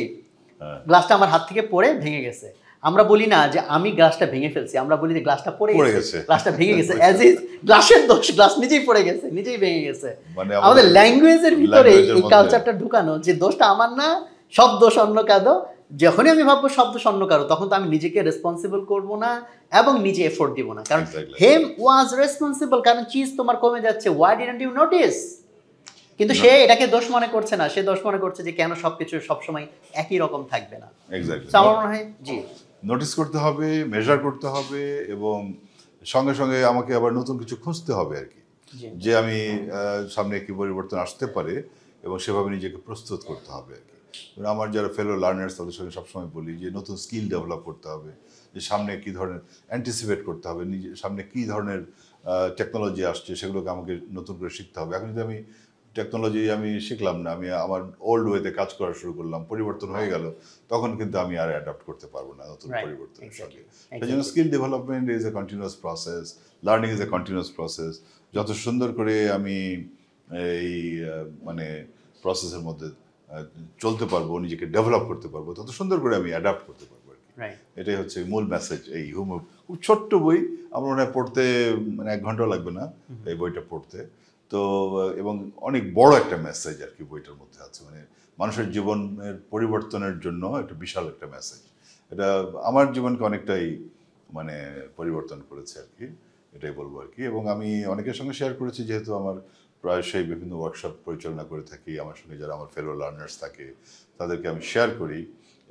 B: গ্লাসটা আমার হাত থেকে পড়ে ভেঙে গেছে, আমরা বলি না যে আমি গ্লাসটা ভেঙে ফেলছি, আমরা বলি যে গ্লাসটা পড়ে গেছে, গ্লাসটা ভেঙে গেছে, অ্যাজ ইজ গ্লাসের দোষ, গ্লাস নিজেই পড়ে গেছে, নিজেই ভেঙে গেছে।
A: মানে
B: আমাদের ল্যাঙ্গুয়েজের ভিতরে এই কালচারটা ঢুকানো যে দোষটা আমার না, সব দোষ অন্য কারো। যখনই আমি ভাববো সব দোষ অন্য কারো, তখন তো আমি নিজেকে রেসপন্সিবল করব না এবং নিজে এফোর্ট দিব না, কারণ হেম ওয়াজ রেসপন্সিবল, কারণ চিজ তোমার কমে যাচ্ছে, হোয়াই ডিডন্ট ইউ নোটিস? কিন্তু সে এটাকে দোষ মনে করছে না, সে দোষ মনে করছে যে কেন সবকিছু সবসময় একই রকম থাকবে না।
A: এক্স্যাক্টলি,
B: আমার মনে হয় জি
A: নোটিস করতে হবে, মেজার করতে হবে, এবং সঙ্গে সঙ্গে আমাকে আবার নতুন কিছু খুঁজতে হবে আর কি, যে আমি সামনে কি পরিবর্তন আসতে পারে এবং সেভাবে নিজেকে প্রস্তুত করতে হবে আর কি। আমার যারা ফেলো লার্নার্স তাদের সঙ্গে সবসময় বলি যে নতুন স্কিল ডেভেলপ করতে হবে, যে সামনে কী ধরনের অ্যান্টিসিপেট করতে হবে, নিজে সামনে কী ধরনের টেকনোলজি আসছে সেগুলোকে আমাকে নতুন করে শিখতে হবে। এখন যদি আমি টেকনোলজি আমি শিখলাম না, আমি আমার ওল্ড ওয়েতে কাজ করা শুরু করলাম, পরিবর্তন হয়ে গেল, তখন কিন্তু আমি আর অ্যাডাপ্ট করতে পারবো না নতুন পরিবর্তনের সঙ্গে। সেই জন্য skill development is a continuous process, learning is a continuous process. যত সুন্দর করে আমি এই মানে প্রসেসের মধ্যে চলতে পারবো, নিজেকে ডেভেলপ করতে পারবো, তত সুন্দর করে আমি অ্যাডাপ্ট করতে পারবো আর কি। এটাই হচ্ছে মূল মেসেজ। এই খুব ছোট্ট বই, আমার মনে হয় পড়তে মানে 1 ঘন্টাও লাগবে না এই বইটা পড়তে। তো এবং অনেক বড় একটা মেসেজ আর কি বইটার মধ্যে আছে, মানে মানুষের জীবনের পরিবর্তনের জন্য একটা বিশাল একটা মেসেজ। এটা আমার জীবনকে অনেকটাই মানে পরিবর্তন করেছে আর কি, এটাই বলবো আর কি। এবং আমি অনেকের সঙ্গে শেয়ার করেছি, যেহেতু আমার প্রায়শই বিভিন্ন ওয়ার্কশপ পরিচালনা করে থাকি, আমার সঙ্গে যারা আমার ফেলো লার্নার্স থাকে তাদেরকে আমি শেয়ার করি,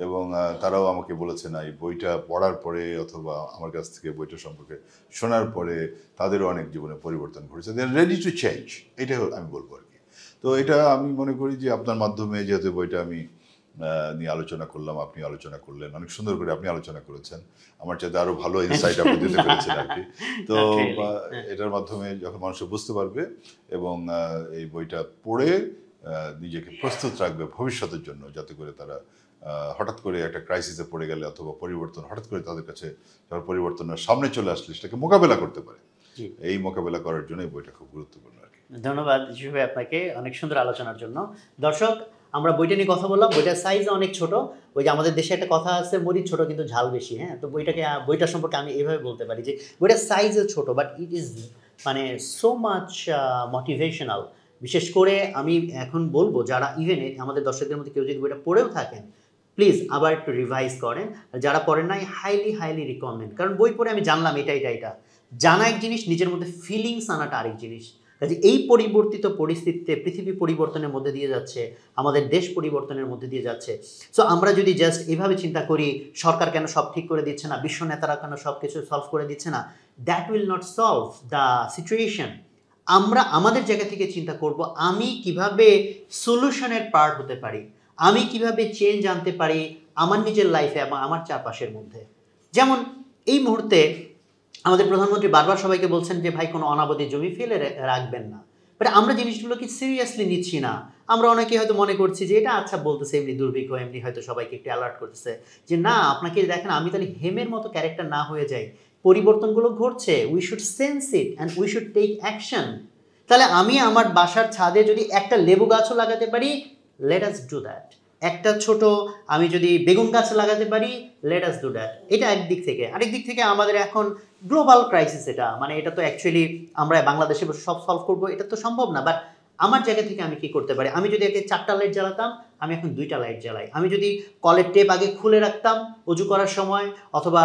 A: এবং তারাও আমাকে বলেছে না এই বইটা পড়ার পরে অথবা আমার কাছ থেকে বইটা সম্পর্কে শোনার পরে তাদেরও অনেক জীবনে পরিবর্তন ঘটেছে, দে আর রেডি টু চেঞ্জ, এটাই আমি বলবো আর কি। তো এটা আমি মনে করি যে আপনার মাধ্যমে যেহেতু বইটা আমি নিয়ে আলোচনা করলাম, আপনি আলোচনা করলেন, অনেক সুন্দর করে আপনি আলোচনা করেছেন, আমার চাইতে আরো ভালো ইনসাইট আপনি দিতে পেরেছেন আর কি। তো এটার মাধ্যমে যখন মানুষ বুঝতে পারবে এবং এই বইটা পড়ে নিজেকে প্রস্তুত রাখবে ভবিষ্যতের জন্য, যাতে করে তারা হঠাৎ করে একটা ক্রাইসিসে পড়ে গেলে অথবা পরিবর্তন হঠাৎ করে তাদের কাছে যখন পরিবর্তনের সামনে চলে আসলে সেটাকে মোকাবেলা করতে পারে। এই মোকাবেলা করার জন্য এই বইটা খুব গুরুত্বপূর্ণ আর কি।
B: ধন্যবাদ জিশু ভাই আপনাকে অনেক সুন্দর আলোচনার জন্য। দর্শক, আমরা বইটা নিয়ে কথা বললাম, বইটার সাইজ অনেক ছোট। ওই যে আমাদের দেশে একটা কথা আছে, মরিচ ছোট কিন্তু ঝাল বেশি। হ্যাঁ, তো বইটার সম্পর্কে আমি এইভাবে বলতে পারি যে বইটার সাইজও ছোট, বাট ইট ইজ মানে সো মাচ মোটিভেশনাল। বিশেষ করে আমি এখন বলবো যারা ইভেন আমাদের দর্শকদের মধ্যে কেউ যদি বইটা পড়েও থাকেন, প্লিজ আবার একটু রিভাইজ করেন। যারা পড়েন নাই, হাইলি রিকমেন্ড, কারণ বই পড়ে আমি জানলাম এটা জানা এক জিনিস, নিজের মধ্যে ফিলিংস আনাটা আরেক জিনিস। কাজে এই পরিবর্তিত পরিস্থিতিতে পৃথিবী পরিবর্তনের মধ্যে দিয়ে যাচ্ছে, আমাদের দেশ পরিবর্তনের মধ্যে দিয়ে যাচ্ছে। সো আমরা যদি জাস্ট এইভাবে চিন্তা করি সরকার কেন সব ঠিক করে দিচ্ছে না, বিশ্ব নেতারা কেন সব কিছু সলভ করে দিচ্ছে না, that will not solve the situation. আমরা আমাদের জায়গা থেকে চিন্তা করব আমি কিভাবে সলিউশনের পার্ট হতে পারি, আমি কিভাবে চেঞ্জ আনতে পারি আমার নিজের লাইফে এবং আমার চারপাশের মধ্যে। যেমন এই মুহূর্তে আমাদের প্রধানমন্ত্রী বারবার সবাইকে বলছেন যে ভাই কোনো অনাবাদি জমি ফেলে রাখবেন না, বাট আমরা জিনিসগুলোকে সিরিয়াসলি নিচ্ছি না। আমরা অনেকে হয়তো মনে করছি যে এটা আচ্ছা বলতেছে, এমনি দুর্ভিক্ষ, এমনি হয়তো সবাইকে একটু অ্যালার্ট করতেছে, যে না আপনাকে দেখেন আমি তাহলে হেমের মতো ক্যারেক্টার না হয়ে যাই। পরিবর্তনগুলো ঘটছে, we should sense it and we should take action. তাহলে আমি আমার বাসার ছাদে যদি একটা লেবু গাছও লাগাতে পারি, লেট আস ডু দ্যাট। একটা ছোট আমি যদি বেগুন গাছ লাগাতে পারি, লেট আস ডু দ্যাট। এটা একদিক থেকে। আরেক দিক থেকে আমাদের এখন গ্লোবাল ক্রাইসিস, এটা মানে এটা তো অ্যাকচুয়ালি আমরা বাংলাদেশে সব সলভ করবো এটা তো সম্ভব না, বাট আমার জায়গা থেকে আমি কি করতে পারি? আমি যদি আগে 4টা লাইট জ্বালাতাম, আমি এখন 2টা লাইট জ্বালাই। আমি যদি কলের টেপ আগে খুলে রাখতাম অজু করার সময় অথবা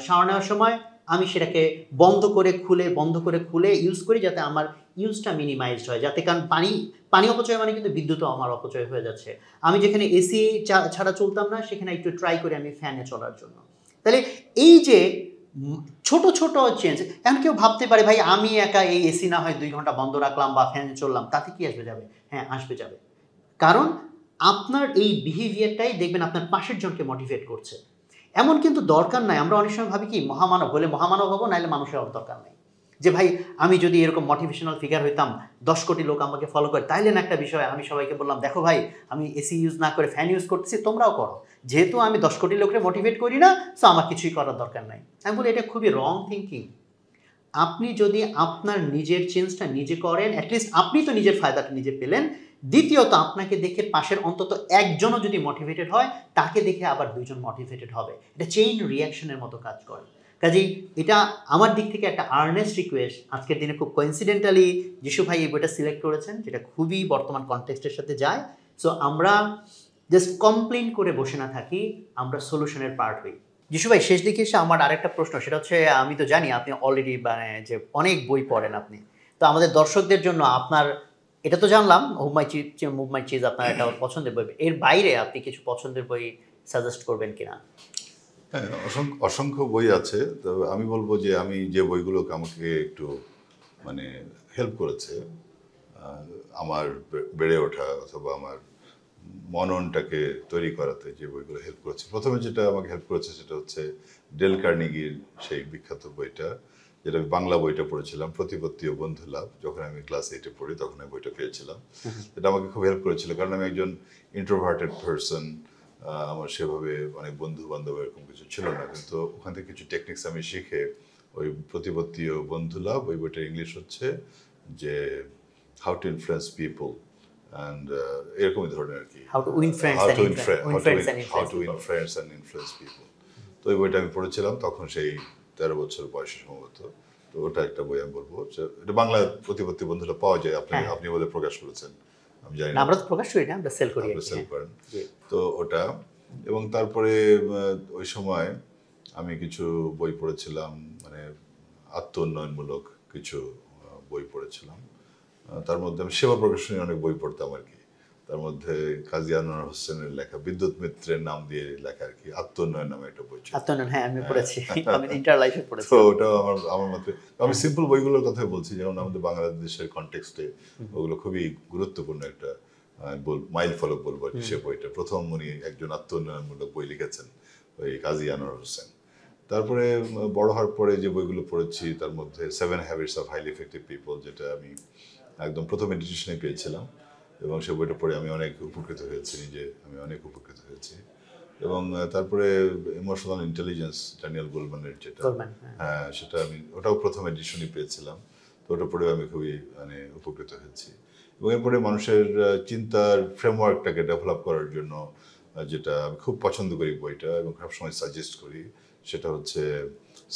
B: শাওয়ার নেওয়ার সময়, আমি সেটাকে বন্ধ করে খুলে ইউজ করি, যাতে আমার ইউজটা মিনিমাইজড হয়, যাতে কারণ পানি অপচয় মানে কিন্তু বিদ্যুৎও আমার অপচয় হয়ে যাচ্ছে। আমি যেখানে এসি ছাড়া চলতাম না, সেখানে একটু ট্রাই করি আমি ফ্যানে চলার জন্য। তাহলে এই যে ছোট ছোট চেঞ্জ, এখন কেউ ভাবতে পারে ভাই আমি একা এই এসি না হয় 2 ঘন্টা বন্ধ রাখলাম বা ফ্যানে চললাম, তাতে কি আসবে যাবে? হ্যাঁ, আসবে যাবে। কারণ আপনার এই বিহেভিয়ারটাই দেখবেন আপনার পাশের জনকে মোটিভেট করছে। এমন কিন্তু দরকার নাই, আমরা অনেক সময় ভাবি কি মহামানব হলে মহামানব হবো, নাইলে মানুষের হওয়ার দরকার নেই। যে ভাই আমি যদি এরকম মোটিভেশনাল ফিগার হইতাম, 10 কোটি লোক আমাকে ফলো করে, তাইলে না একটা বিষয় আমি সবাইকে বললাম দেখো ভাই আমি এসি ইউজ না করে ফ্যান ইউজ করতেছি, তোমরাও করো। যেহেতু আমি 10 কোটি লোককে মোটিভেট করি না, সো আমার কিছুই করার দরকার নাই। আমি বলি এটা খুবই রং থিঙ্কিং। আপনি যদি আপনার নিজের চেঞ্জটা নিজে করেন, অ্যাটলিস্ট আপনি তো নিজের ফায়দাটা নিজে পেলেন। দ্বিতীয়ত আপনাকে দেখে পাশের অন্তত একজনও যদি মোটিভেটেড হয়, তাকে দেখে আবার 2জন মোটিভেটেড হবে। এটা চেইন রিয়াকশনের মতো কাজ করে। কাজেই এটা আমার দিক থেকে একটা আর্নেস্ট রিকোয়েস্ট। আজকের দিনে খুব কোইন্সিডেন্টালি যিশু ভাই এই বইটা সিলেক্ট করেছেন, যেটা খুবই বর্তমান কনটেক্সটের সাথে যায়। সো আমরা জাস্ট কমপ্লেন করে বসে না থাকি, আমরা সলিউশনের পার্ট হই। যিশু ভাই শেষ দিকে এসে আমার আরেকটা প্রশ্ন, সেটা হচ্ছে আমি তো জানি আপনি অলরেডি মানে যে অনেক বই পড়েন আপনি, তো আমাদের দর্শকদের জন্য আপনার, এটা তো জানলাম মুভ মাই চিজ আপনার একটা পছন্দের বই, এর বাইরে আপনি কিছু পছন্দের বই সাজেস্ট করবেন কিনা?
A: হ্যাঁ, অসংখ্য বই আছে। তবে আমি বলবো যে আমি যে বইগুলো আমাকে একটু মানে হেল্প করেছে আমার বেড়ে ওঠা অথবা আমার মননটাকে তৈরি করাতে, যে বইগুলো হেল্প করেছে, প্রথমে যেটা আমাকে হেল্প করেছে সেটা হচ্ছে ডেল কার্নেগির সেই বিখ্যাত বইটা, যেটা আমি বাংলা বইটা পড়েছিলাম, প্রতিপত্তি ও বন্ধু লাভ। যখন আমি ক্লাস 8-এ পড়ি তখন আমি বইটা পেয়েছিলাম। এটা আমাকে খুব হেল্প করেছিল, কারণ আমি একজন ইন্ট্রোভার্টেড পারসন। আমার সেভাবে অনেক বন্ধু বান্ধব এরকম কিছু ছিল না, কিন্তু ওখান থেকে কিছু টেকনিক্স আমি শিখে ওই প্রতিপত্তি ও বন্ধু লাভ, ওই বইটার ইংলিশ হচ্ছে যে how to influence people and এরকমই ধরনের আর কি,
B: how to influence
A: and influence people. তো ওই বইটা আমি পড়েছিলাম তখন, সেই 13 বছর বয়সে সম্ভবত। তো ওটা একটা বই আমি বলবো, এটা বাংলা প্রতিপত্তি বন্ধুরা পাওয়া যায়, আপনি বোধহয় প্রকাশ করেছেন, আমি জানি না।
B: আমরা তো প্রকাশ করি না, আমরা সেল করি,
A: সেল করেন। তো ওটা, এবং তারপরে ওই সময় আমি কিছু বই পড়েছিলাম, মানে আত্ম উন্নয়নমূলক কিছু বই পড়েছিলাম। তার মধ্যে আমি সেবা প্রকাশনী অনেক বই পড়তাম আর কি। তার মধ্যে কাজী আনোয়ার হোসেনের লেখা, বিদ্যুৎ মিত্রের নাম দিয়ে লেখা আর কি, আত্ম উন্নয়ন নামে একটা বই ছিল।
B: আত্মোন্নয়ন, হ্যাঁ আমি পড়েছি, আমি ইন্টার লাইফে পড়েছি।
A: তো ওটাও আমার মতে, আমি সিম্পল বইগুলোর কথাই বলছি, যেমন আমাদের বাংলাদেশের কনটেক্সটে ওগুলো খুবই গুরুত্বপূর্ণ একটা মাইল ফলক বলবো আর কি। সে বইটা প্রথম উনি একজন আত্ম উন্নয়নমূলক বই লিখেছেন, ওই কাজী আনোয়ার হোসেন। তারপরে বড় হওয়ার পরে যে বইগুলো পড়েছি তার মধ্যে 7 habits of highly effective people, যেটা আমি একদম প্রথম এডিশনে পেয়েছিলাম, এবং সে বইটা পড়ে আমি অনেক উপকৃত হয়েছি, আমি অনেক উপকৃত হয়েছি। এবং তারপরে ইমোশনাল ইন্টেলিজেন্স, ড্যানিয়েল গোলম্যানের যেটা, হ্যাঁ সেটা আমি ওটাও প্রথম এডিশনই পেয়েছিলাম। তো ওটা পড়েও আমি খুবই মানে উপকৃত হয়েছি। এবং এরপরে মানুষের চিন্তার ফ্রেমওয়ার্কটাকে ডেভেলপ করার জন্য যেটা আমি খুব পছন্দ করি বইটা, এবং সবসময় সাজেস্ট করি, সেটা হচ্ছে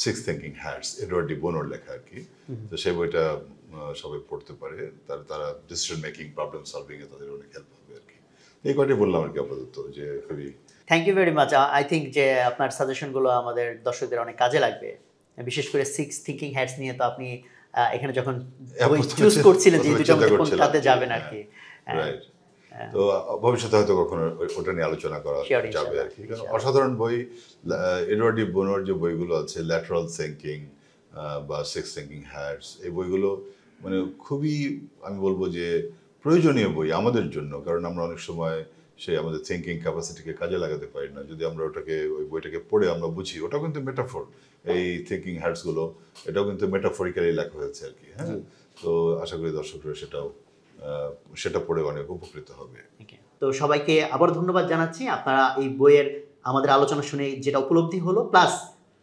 A: 6 থিঙ্কিং হ্যাটস, এডওয়ার্ড ডি বোনোর লেখা আর কি। তো সেই বইটা সবাই পড়তে পারে, তারা ডিসিশন মেকিং, প্রবলেম সলভিং এ তাদের অনেক হেল্প হবে আর কি। এই কয়টাই বললাম আর কি আপাতত, যে খুবই।
B: Thank you very much. I think যে আপনার সাজেশনগুলো আমাদের দর্শকদের অনেক কাজে লাগবে, বিশেষ করে 6 থিঙ্কিং হ্যাটস নিয়ে। তো আপনি এখানে যখন চুজ করছিলেন যে দুটো মধ্যে কোনটাতে যাবেন আর কি,
A: তো ভবিষ্যতে হয়তো কখনো ওটা নিয়ে আলোচনা করা যাবে আর কি। অসাধারণ বই, এডওয়ার্ড ডি বোনোর যে বইগুলো আছে, ল্যাটারাল থিঙ্কিং বা 6 থিঙ্কিং হ্যাটস, এই বইগুলো মানে খুবই, আমি বলবো যে প্রয়োজনীয় বই আমাদের জন্য, কারণ আমরা অনেক সময় সেই আমাদের থিঙ্কিং ক্যাপাসিটিকে কাজে লাগাতে পারি না যদি আমরা ওই বইটাকে পড়ে আমরা বুঝি। ওটাও কিন্তু মেটাফোর, এই থিঙ্কিং হ্যাটসগুলো, এটাও কিন্তু মেটাফরিক্যালি লেখা হয়েছে আর কি। হ্যাঁ, তো আশা করি দর্শকরা সেটা পড়ে অনেক উপকৃত হবে।
B: তো সবাইকে আবার ধন্যবাদ জানাচ্ছি। আপনারা এই বইয়ের আমাদের আলোচনা শুনে যেটা উপলব্ধি হলো, প্লাস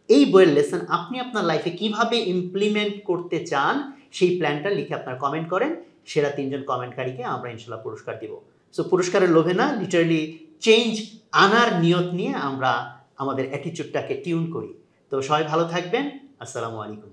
B: এই বইয়ের লেসন আপনি আপনার লাইফে কিভাবে ইমপ্লিমেন্ট করতে চান, সেই প্ল্যানটা লিখে আপনারা কমেন্ট করেন। সেরা 3 জন কমেন্টকারীকে আমরা ইনশাল্লাহ পুরস্কার দিব। সো পুরস্কারের লোভে না, লিটারালি চেঞ্জ আনার নিয়ত নিয়ে আমরা আমাদের অ্যাটিটিউডটাকে টিউন করি। তো সবাই ভালো থাকবেন। আসসালামু আলাইকুম।